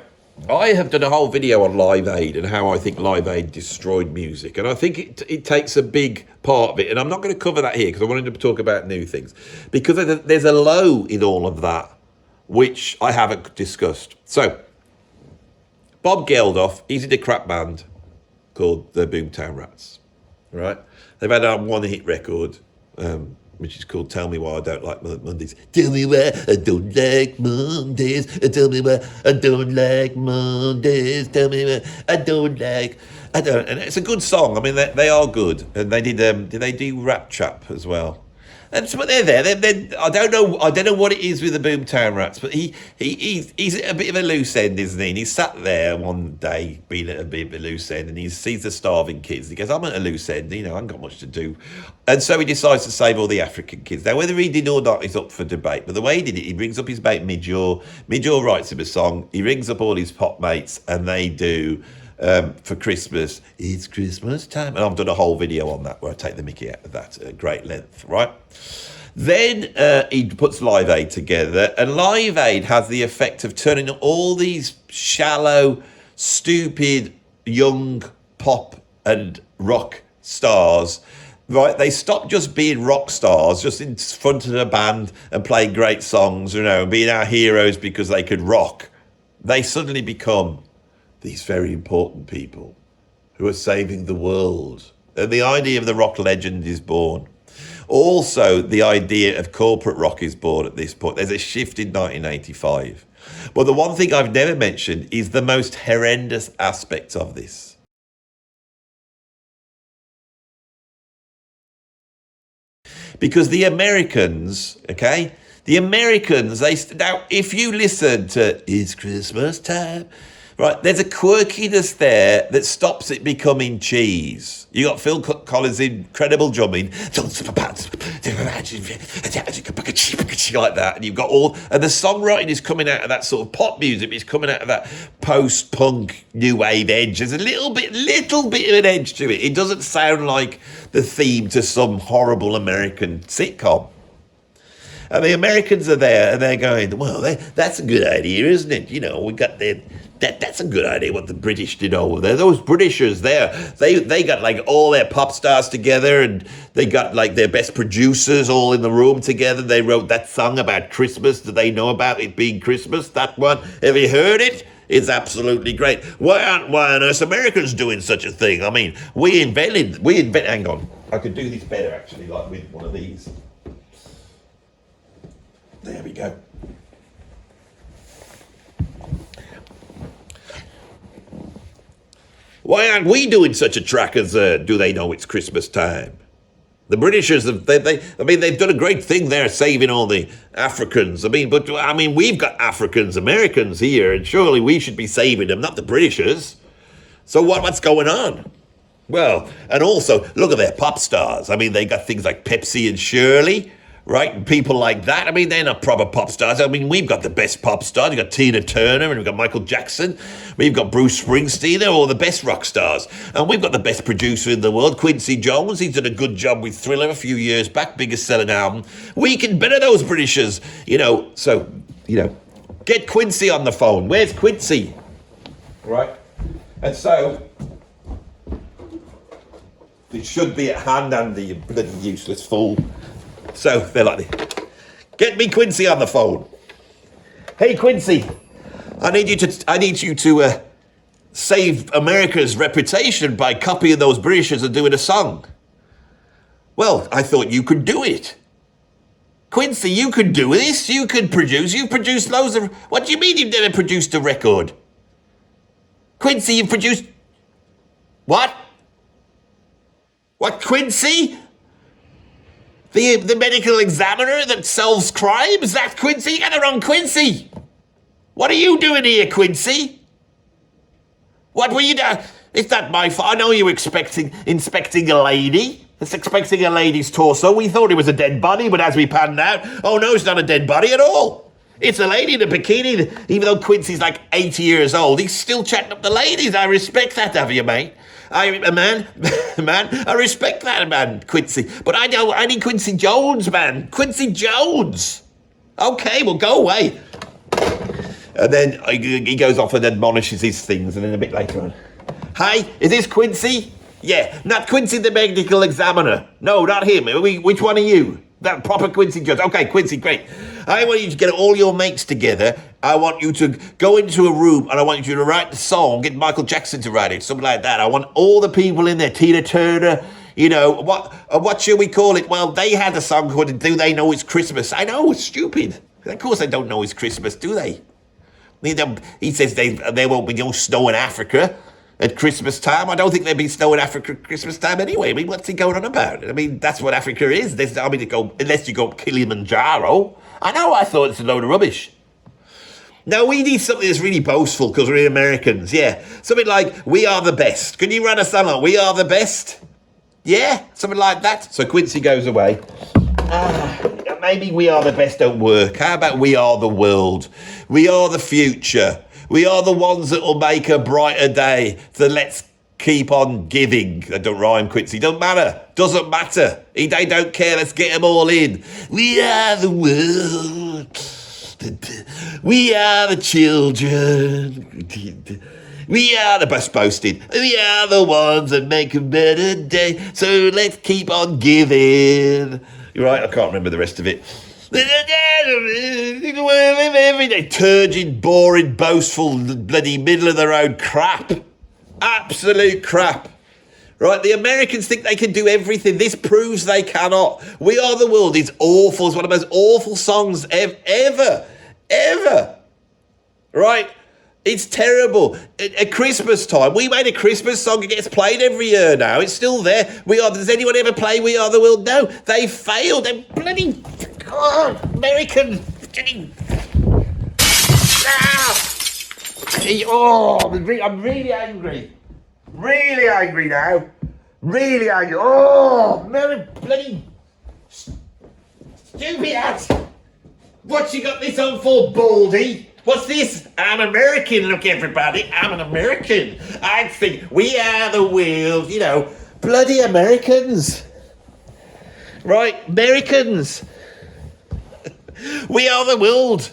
I have done a whole video on Live Aid and how I think Live Aid destroyed music. And I think it takes a big part of it. And I'm not going to cover that here because I wanted to talk about new things. Because there's a low in all of that, which I haven't discussed. So, Bob Geldof, he's in a crap band called the Boomtown Rats, right? They've had a one-hit record, which is called Tell Me Why I Don't Like Mondays. Tell me why I don't like Mondays. Tell me why I don't like Mondays. Tell me why I don't like... I don't... And it's a good song. I mean, they are good. And they did they do Rap Chap as well? But they're there. I don't know what it is with the Boomtown Rats, but he's a bit of a loose end, isn't he? And he sat there one day being at a bit of a loose end, and he sees the starving kids. And he goes, "I'm at a loose end. You know, I haven't got much to do." And so he decides to save all the African kids. Now, whether he did or not is up for debate. But the way he did it, he brings up his mate Midjaw. Midjaw writes him a song. He rings up all his pop mates, and they do. For Christmas, it's Christmas time. And I've done a whole video on that where I take the mickey out of that at great length, right? Then he puts Live Aid together, and Live Aid has the effect of turning all these shallow, stupid, young pop and rock stars, right? They stop just being rock stars, just in front of a band and playing great songs, you know, and being our heroes because they could rock. They suddenly become these very important people who are saving the world. And the idea of the rock legend is born. Also, the idea of corporate rock is born at this point. There's a shift in 1985. But the one thing I've never mentioned is the most horrendous aspect of this. Because the Americans, okay, now, if you listen to It's Christmas Time, right, there's a quirkiness there that stops it becoming cheese. You got Phil Collins' incredible drumming, like that, and you've got and the songwriting is coming out of that sort of pop music. It's coming out of that post-punk new wave edge. There's a little bit of an edge to it. It doesn't sound like the theme to some horrible American sitcom. And the Americans are there, and they're going, well, that's a good idea, isn't it? You know, we got that's a good idea what the British did over there. Those Britishers there, they got like all their pop stars together, and they got like their best producers all in the room together. They wrote that song about Christmas. Do they know about it being Christmas? That one, have you heard it? It's absolutely great. Why aren't us Americans doing such a thing? I mean, we invented, hang on. I could do this better actually, like with one of these. There we go. Why aren't we doing such a track as Do They Know It's Christmas Time? The Britishers, they've done a great thing there saving all the Africans. But we've got Africans, Americans here, and surely we should be saving them, not the Britishers. So what's going on? Well, and also, look at their pop stars. I mean, they got things like Pepsi and Shirley, right? And people like that. I mean, they're not proper pop stars. I mean, we've got the best pop stars. We've got Tina Turner, and we've got Michael Jackson. We've got Bruce Springsteen. They're all the best rock stars. And we've got the best producer in the world, Quincy Jones. He's done a good job with Thriller a few years back, biggest selling album. We can better those Britishers, get Quincy on the phone. Where's Quincy? Right? And so, it should be at hand, Andy, you bloody useless fool. So they're like, get me Quincy on the phone. Hey Quincy, I need you to save America's reputation by copying those Britishers and doing a song. Well, I thought you could do it. Quincy, you could do this. You could produce. You've produced loads of. What do you mean you've never produced a record? Quincy, you've produced. What? What, Quincy? The medical examiner that solves crimes? That Quincy? You got the wrong Quincy. What are you doing here, Quincy? What were you doing? It's not my fault. I know you were inspecting a lady. It's expecting a lady's torso. We thought it was a dead body, but as we panned out, oh no, it's not a dead body at all. It's a lady in a bikini. Even though Quincy's like 80 years old, he's still chatting up the ladies. I respect that of you, mate. I respect that, man, Quincy. But I need Quincy Jones, man. Quincy Jones. Okay, well, go away. And then he goes off and admonishes his things, and then a bit later on, hi, is this Quincy? Yeah, not Quincy the medical examiner. No, not him. Which one are you? That proper Quincy Jones. Okay, Quincy, great. I want you to get all your mates together I want you to go into a room and I want you to write the song, get Michael Jackson to write it, something like that. I want all the people in there, Tina Turner, you know, what should we call it? Well, they had a song called Do They Know It's Christmas? I know, it's stupid. Of course they don't know it's Christmas, do they? He says there won't be no snow in Africa at Christmas time. I don't think there'd be snow in Africa at Christmas time anyway. I mean, what's he going on about? I mean, that's what Africa is. Unless you go up Kilimanjaro. I know, I thought it's a load of rubbish. Now, we need something that's really boastful because we're Americans, yeah. Something like, we are the best. Can you run a song like, we are the best? Yeah, something like that. So Quincy goes away. Maybe we are the best don't work. How about we are the world? We are the future. We are the ones that will make a brighter day. So let's keep on giving. That don't rhyme, Quincy. Don't matter. Doesn't matter. They don't care. Let's get them all in. We are the world. We are the children. We are the best boasted. We are the ones that make a better day. So let's keep on giving. You're right, I can't remember the rest of it. Every day, turgid, boring, boastful, bloody middle of the road crap. Absolute crap. Right, the Americans think they can do everything. This proves they cannot. We Are the World is awful. It's one of the most awful songs ever. Right? It's terrible. At Christmas time, we made a Christmas song. It gets played every year now. It's still there. Does anyone ever play We Are the World? No, they failed. They're bloody American. I'm really angry. Really angry now. Really angry. Oh, bloody stupid ass. What you got this on for, Baldy? What's this? I'm American, look everybody. I'm an American. I think we are the world, you know. Bloody Americans. Right, Americans. We are the world.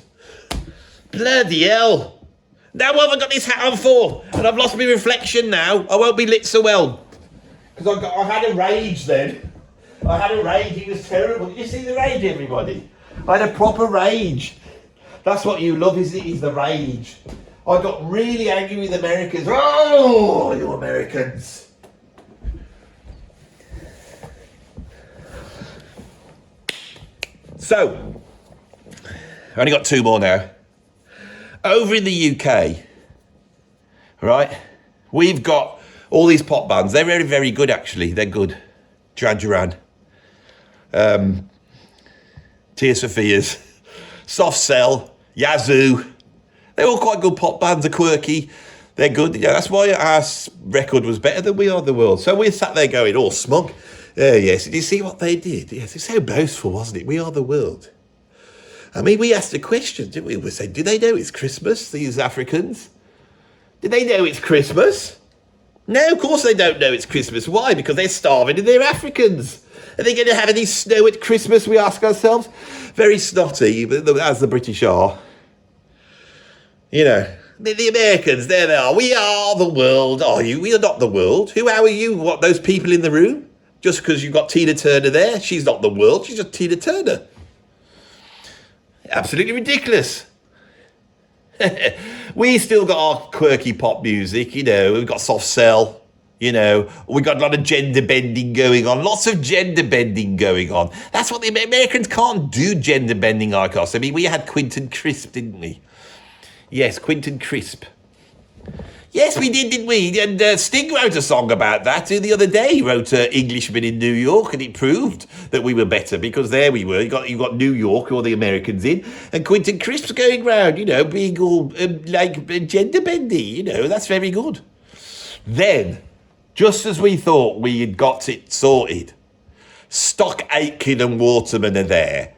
Bloody hell. Now what have I got this hat on for? And I've lost my reflection now. I won't be lit so well. Because I had a rage then. I had a rage, it was terrible. Did you see the rage, everybody? I had a proper rage. That's what you love, isn't it? Is the rage. I got really angry with Americans. Oh, you Americans. So, I only got two more now. Over in the UK, right, we've got all these pop bands. They're very, very good, actually. They're good. Duran Duran. Tears for Fears. Soft Cell. Yazoo. They're all quite good pop bands. They're quirky. They're good. Yeah, that's why our record was better than We Are the World. So we sat there going, all smug. Yes, did you see what they did? Yes, it's so boastful, wasn't it? We Are the World. I mean, we asked a question, didn't we? We said, do they know it's Christmas, these Africans? Do they know it's Christmas? No, of course they don't know it's Christmas. Why? Because they're starving and they're Africans. Are they going to have any snow at Christmas, we ask ourselves? Very snotty, as the British are. You know, the Americans, there they are. We are the world. Are you? We are not the world. How are you? What, those people in the room? Just because you've got Tina Turner there? She's not the world. She's just Tina Turner. Absolutely ridiculous. We still got our quirky pop music, you know. We've got Soft Cell, you know. We've got a lot of gender bending going on. Lots of gender bending going on. That's what the Americans can't do, gender bending like us. I mean, we had Quentin Crisp, didn't we? Yes, Quentin Crisp. Yes, we did, didn't we? And Sting wrote a song about that the other day. He wrote Englishman in New York, and it proved that we were better because there we were. You got New York, all the Americans in, and Quentin Crisp's going round, you know, being all like gender bendy. You know, that's very good. Then, just as we thought we had got it sorted, Stock Aitken and Waterman are there.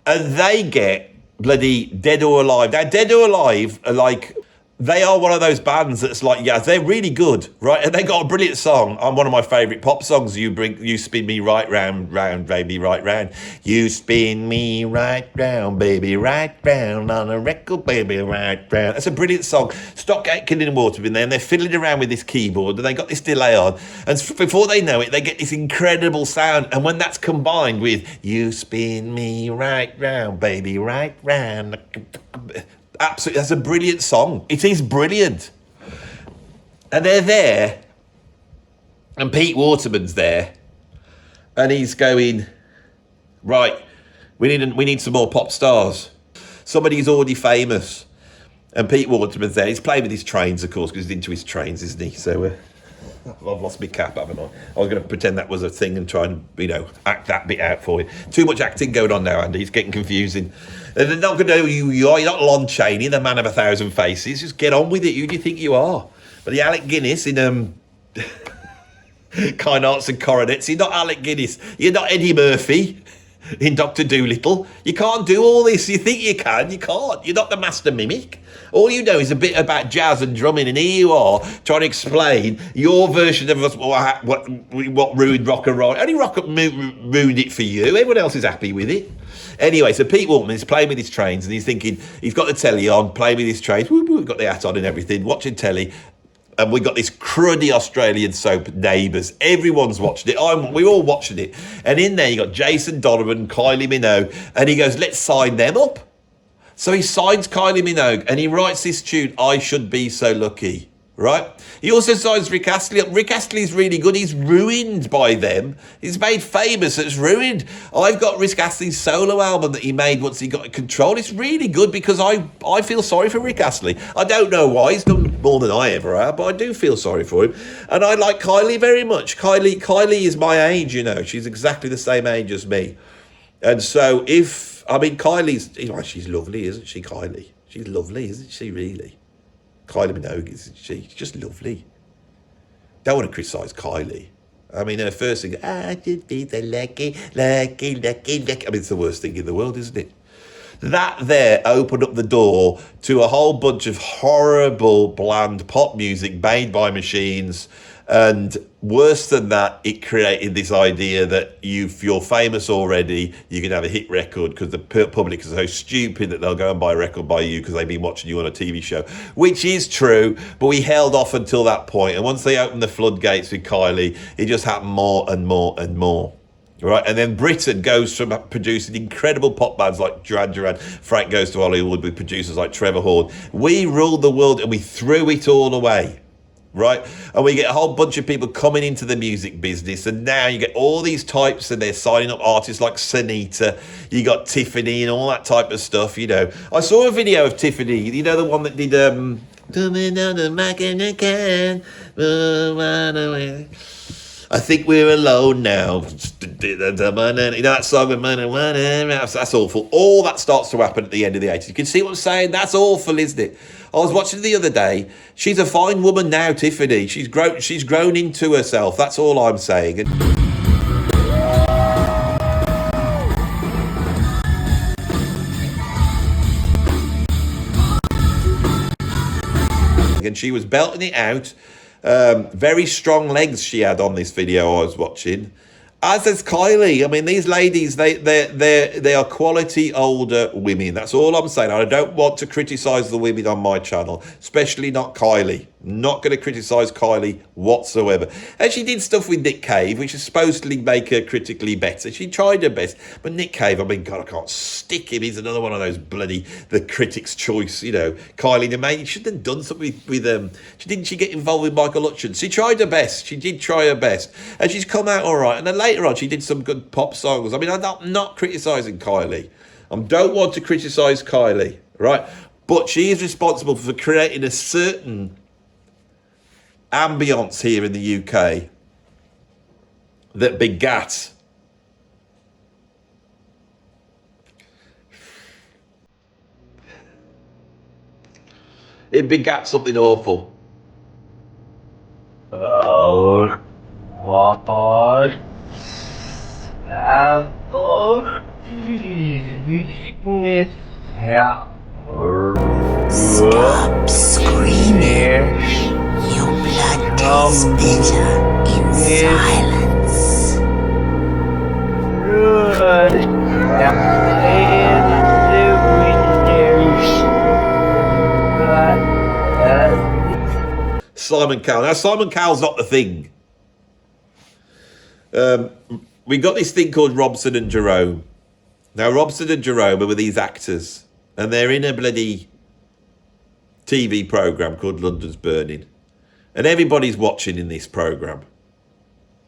And they get bloody Dead or Alive. Now, Dead or Alive are like they are one of those bands that's like, yeah, they're really good, right? And they got a brilliant song on one of my favourite pop songs. You spin me right round, round, baby, right round. You spin me right round, baby, right round on a record, baby, right round. That's a brilliant song. Stock Aitken and Waterman there, and they're fiddling around with this keyboard, and they got this delay on, and before they know it, they get this incredible sound. And when that's combined with you spin me right round, baby, right round. Absolutely, that's a brilliant song. It is brilliant. And they're there, and Pete Waterman's there, and he's going, right, we need some more pop stars. Somebody who's already famous. And Pete Waterman's there. He's playing with his trains, of course, because he's into his trains, isn't he? So I've lost my cap, haven't I? I was going to pretend that was a thing and try and, act that bit out for you. Too much acting going on now, Andy. It's getting confusing. They're not going to know who you are. You're not Lon Chaney, the man of 1,000 faces. Just get on with it. Who do you think you are? But the Alec Guinness in Kind Hearts and Coronets. You're not Alec Guinness. You're not Eddie Murphy in Dr. Dolittle. You can't do all this. You think you can. You can't. You're not the master mimic. All you know is a bit about jazz and drumming, and here you are trying to explain your version of what ruined rock and roll. Only rock ruined it for you. Everyone else is happy with it. Anyway, so Pete Walkman is playing with his trains, and he's thinking, he's got the telly on, playing with his trains, got the hat on and everything, watching telly, and we got this cruddy Australian soap, Neighbours. Everyone's watching it. We're all watching it. And in there, you got Jason Donovan, Kylie Minogue, and he goes, let's sign them up. So he signs Kylie Minogue, and he writes this tune, I Should Be So Lucky, right? He also signs Rick Astley up. Rick Astley's really good. He's ruined by them. He's made famous. It's ruined. I've got Rick Astley's solo album that he made once he got control. It's really good because I feel sorry for Rick Astley. I don't know why. He's done more than I ever have, but I do feel sorry for him. And I like Kylie very much. Kylie is my age, She's exactly the same age as me. And so Kylie's, she's lovely, isn't she, Kylie? She's lovely, isn't she, really? Kylie Minogue, isn't she? She's just lovely. Don't want to criticise Kylie. Her first thing, I should be the lucky. It's the worst thing in the world, isn't it? That there opened up the door to a whole bunch of horrible, bland pop music made by machines. And worse than that, it created this idea that if you're famous already, you can have a hit record because the public is so stupid that they'll go and buy a record by you because they've been watching you on a TV show, which is true, but we held off until that point. And once they opened the floodgates with Kylie, it just happened more and more and more. Right, and then Britain goes from producing incredible pop bands like Duran Duran. Frank Goes to Hollywood with producers like Trevor Horn. We ruled the world and we threw it all away. Right, and we get a whole bunch of people coming into the music business, and now you get all these types, and they're signing up artists like Sanita. You got Tiffany and all that type of stuff. I saw a video of Tiffany. The one that did I think we're alone now. That song. That's awful. All that starts to happen at the end of the 80s. You can see what I'm saying? That's awful, isn't it? I was watching the other day. She's a fine woman now, Tiffany. She's grown into herself. That's all I'm saying. And she was belting it out. Very strong legs she had on this video I was watching. As is Kylie. These ladies, they are quality older women. That's all I'm saying. I don't want to criticise the women on my channel, especially not Kylie. Not going to criticise Kylie whatsoever. And she did stuff with Nick Cave, which is supposedly make her critically better. She tried her best. But Nick Cave, God, I can't stick him. He's another one of those the critics' choice, Kylie, you shouldn't have done something with Didn't she get involved with Michael Hutchence? She tried her best. She did try her best. And she's come out all right. And then later on, she did some good pop songs. I'm not criticising Kylie. I don't want to criticise Kylie, right? But she is responsible for creating a certain ambience here in the UK that begat something awful. Oh, what? Stop screaming. Your blood tastes bitter in silence. Simon Cowell. Now, Simon Cowell's not the thing. We got this thing called Robson and Jerome. Now, Robson and Jerome are these actors, and they're in a bloody TV programme called London's Burning. And everybody's watching in this programme.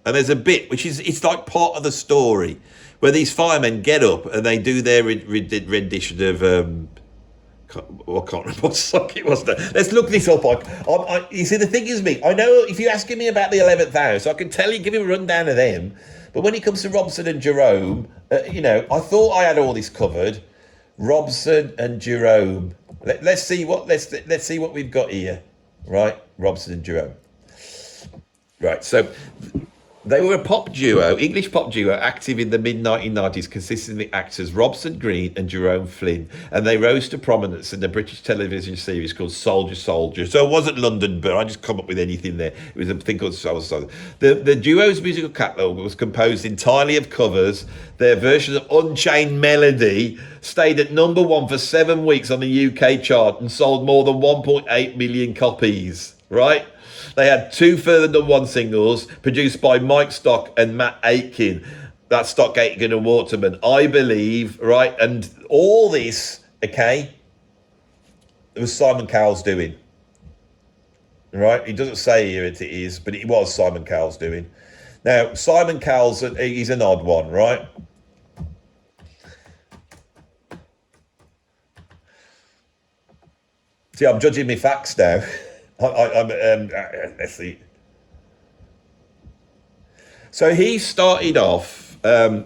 And there's a bit, which is, it's like part of the story, where these firemen get up and they do their rendition of, I can't remember what song it was now. Let's look this up. You see, the thing is me, I know if you're asking me about the 11th Hour, so I can tell you, give you a rundown of them. But when it comes to Robson and Jerome, I thought I had all this covered. Robson and Jerome. Let's see what we've got here. Right, Robson and Jerome. Right, so they were a pop duo, English pop duo, active in the mid-1990s, consisting of the actors Robson Green and Jerome Flynn, and they rose to prominence in a British television series called Soldier Soldier. So it wasn't London, but I just come up with anything there. It was a thing called Soldier Soldier. The duo's musical catalogue was composed entirely of covers. Their version of Unchained Melody stayed at number 1 for 7 weeks on the UK chart and sold more than 1.8 million copies, right? They had 2 further number 1 singles produced by Mike Stock and Matt Aitken. That's Stock, Aitken and Waterman, I believe, right? And all this, okay, it was Simon Cowell's doing, right? He doesn't say here it is, but it was Simon Cowell's doing. Now, Simon Cowell's, he's an odd one, right? See, I'm judging my facts now. Let's see. So he started off by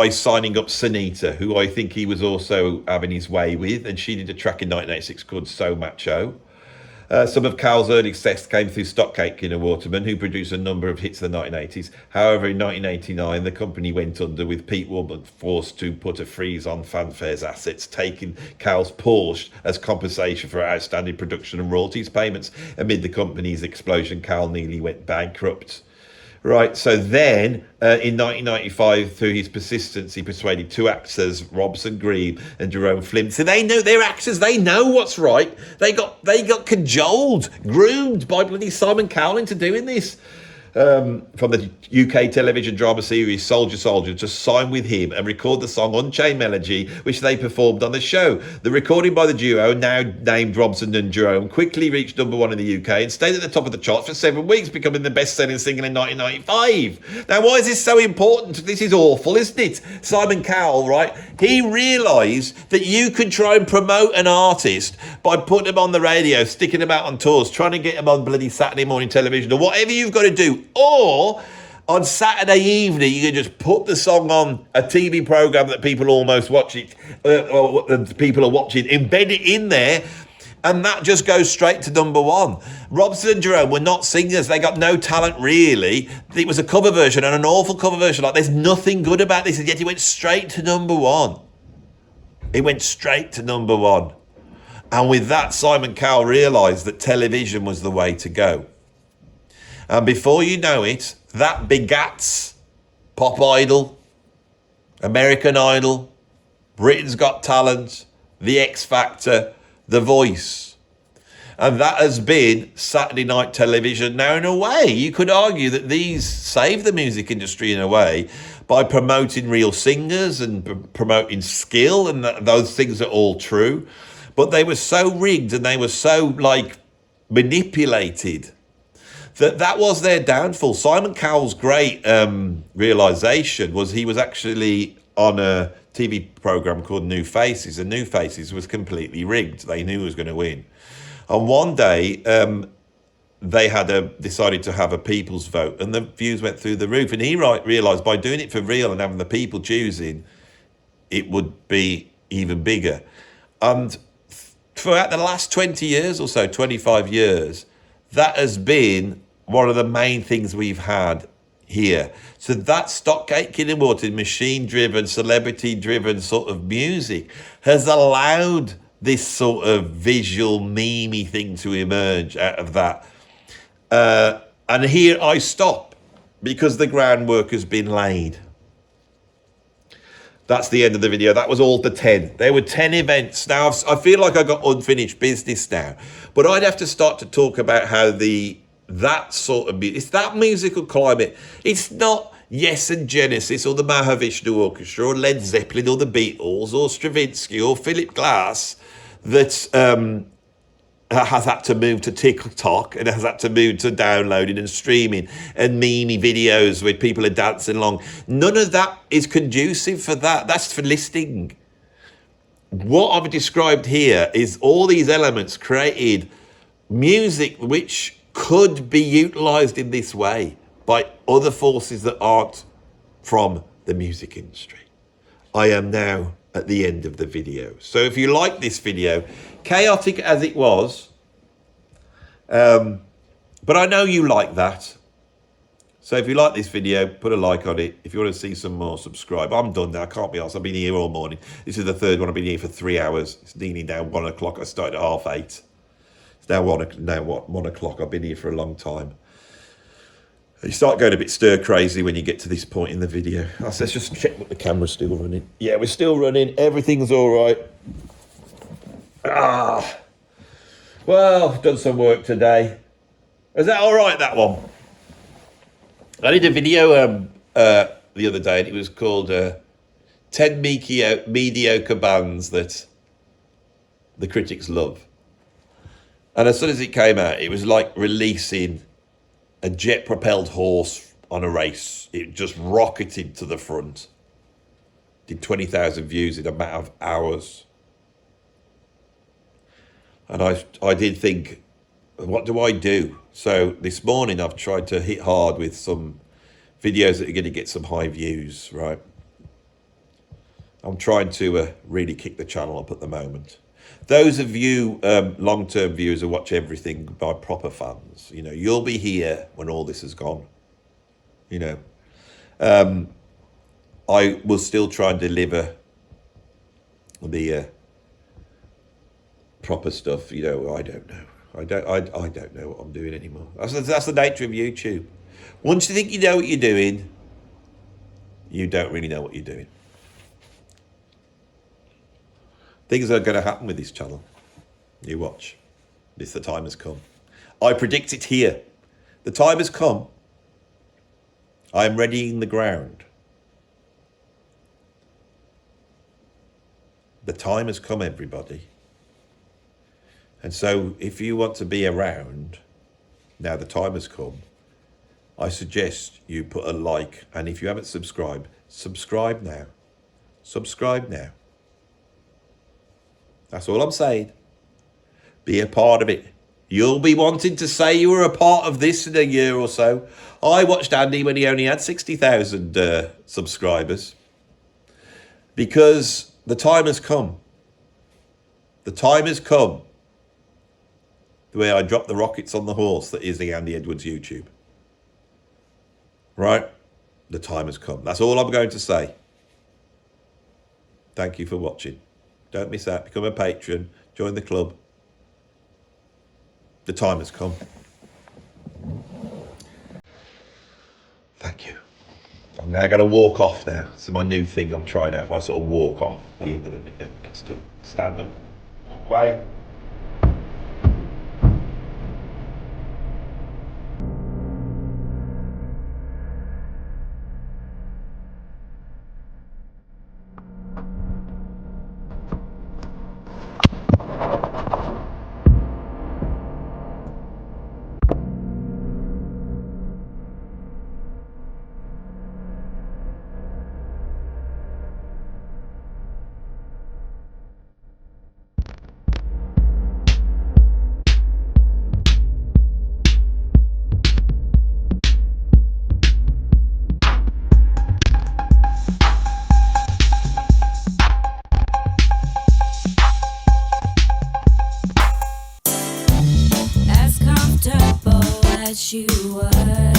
signing up Sunita, who I think he was also having his way with, and she did a track in 1986 called So Macho. Some of Cowell's early success came through Stock, Aitken and Waterman, who produced a number of hits in the 1980s. However, in 1989, the company went under, with Pete Woolman forced to put a freeze on Fanfare's assets, taking Cowell's Porsche as compensation for outstanding production and royalties payments. Amid the company's explosion, Cowell nearly went bankrupt. Right, so then in 1995, through his persistence, he persuaded 2 actors, Robson Green and Jerome Flynn. So they know, they're actors, they know what's right. They got cajoled, groomed by bloody Simon Cowell into doing this. From the UK television drama series Soldier Soldier, to sign with him and record the song Unchained Melody, which they performed on the show. The recording by the duo, now named Robson and Jerome, quickly reached number 1 in the UK and stayed at the top of the charts for 7 weeks, becoming the best-selling single in 1995. Now, why is this so important? This is awful, isn't it? Simon Cowell, right? He realised that you could try and promote an artist by putting them on the radio, sticking them out on tours, trying to get them on bloody Saturday morning television, or whatever you've got to do. Or on Saturday evening, you can just put the song on a TV program that people almost watch it, or people are watching, embed it in there, and that just goes straight to number 1. Robson and Jerome were not singers. They got no talent, really. It was a cover version, and an awful cover version. Like, there's nothing good about this, and yet it went straight to number 1. It went straight to number 1. And with that, Simon Cowell realised that television was the way to go. And before you know it, that begats Pop Idol, American Idol, Britain's Got Talent, The X Factor, The Voice. And that has been Saturday night television. Now, in a way, you could argue that these saved the music industry in a way by promoting real singers and promoting skill, and those things are all true. But they were so rigged and they were so, manipulated that was their downfall. Simon Cowell's great realisation was he was actually on a TV programme called New Faces, and New Faces was completely rigged. They knew who was going to win. And one day, they decided to have a people's vote, and the views went through the roof. And he realised by doing it for real and having the people choosing, it would be even bigger. And throughout the last 20 years or so, 25 years, that has been one of the main things we've had here. So that Stock, Aitken and Waterman, machine-driven, celebrity-driven sort of music has allowed this sort of visual memey thing to emerge out of that. And here I stop because the groundwork has been laid. That's the end of the video. That was all the 10. There were 10 events. Now, I feel like I got unfinished business now, but I'd have to start to talk about how that sort of music, it's that musical climate. It's not Yes and Genesis or the Mahavishnu Orchestra or Led Zeppelin or the Beatles or Stravinsky or Philip Glass that has had to move to TikTok and has had to move to downloading and streaming and meme videos where people are dancing along. None of that is conducive for that. That's for listening. What I've described here is all these elements created music which could be utilized in this way by other forces that aren't from the music industry. I am now at the end of the video. So if you like this video, chaotic as it was, but I know you like that. So if you like this video, put a like on it. If you want to see some more, subscribe. I'm done now. I can't be arsed. I've been here all morning. This is the third one. I've been here for 3 hours. It's nearly now 1 o'clock. I started at 8:30. It's now 1 o'clock. I've been here for a long time. You start going a bit stir crazy when you get to this point in the video. Let's just check that the camera's still running. Yeah, we're still running. Everything's all right. Well, I've done some work today. Is that all right, that one? I did a video the other day, and it was called 10 mediocre bands that the critics love. And as soon as it came out, it was like releasing a jet-propelled horse on a race. It just rocketed to the front. Did 20,000 views in a matter of hours. And I did think, what do I do? So this morning I've tried to hit hard with some videos that are going to get some high views, right? I'm trying to really kick the channel up at the moment. Those of you long-term viewers who watch everything by proper fans, you know, you'll be here when all this is gone. You know, I will still try and deliver the proper stuff. You know, I don't know. I don't know what I'm doing anymore. That's the nature of YouTube. Once you think you know what you're doing, you don't really know what you're doing. Things are going to happen with this channel. You watch. The time has come. I predict it here. The time has come. I am readying the ground. The time has come, everybody. And so if you want to be around, now the time has come, I suggest you put a like. And if you haven't subscribed, subscribe now. Subscribe now. That's all I'm saying. Be a part of it. You'll be wanting to say you were a part of this in a year or so. I watched Andy when he only had 60,000 subscribers. Because the time has come. The time has come. The way I dropped the rockets on the horse that is the Andy Edwards YouTube. Right? The time has come. That's all I'm going to say. Thank you for watching. Don't miss out. Become a patron. Join the club. The time has come. Thank you. I'm now going to walk off now. It's my new thing I'm trying out. I sort of walk off. Stand up. Way. As comfortable as you were.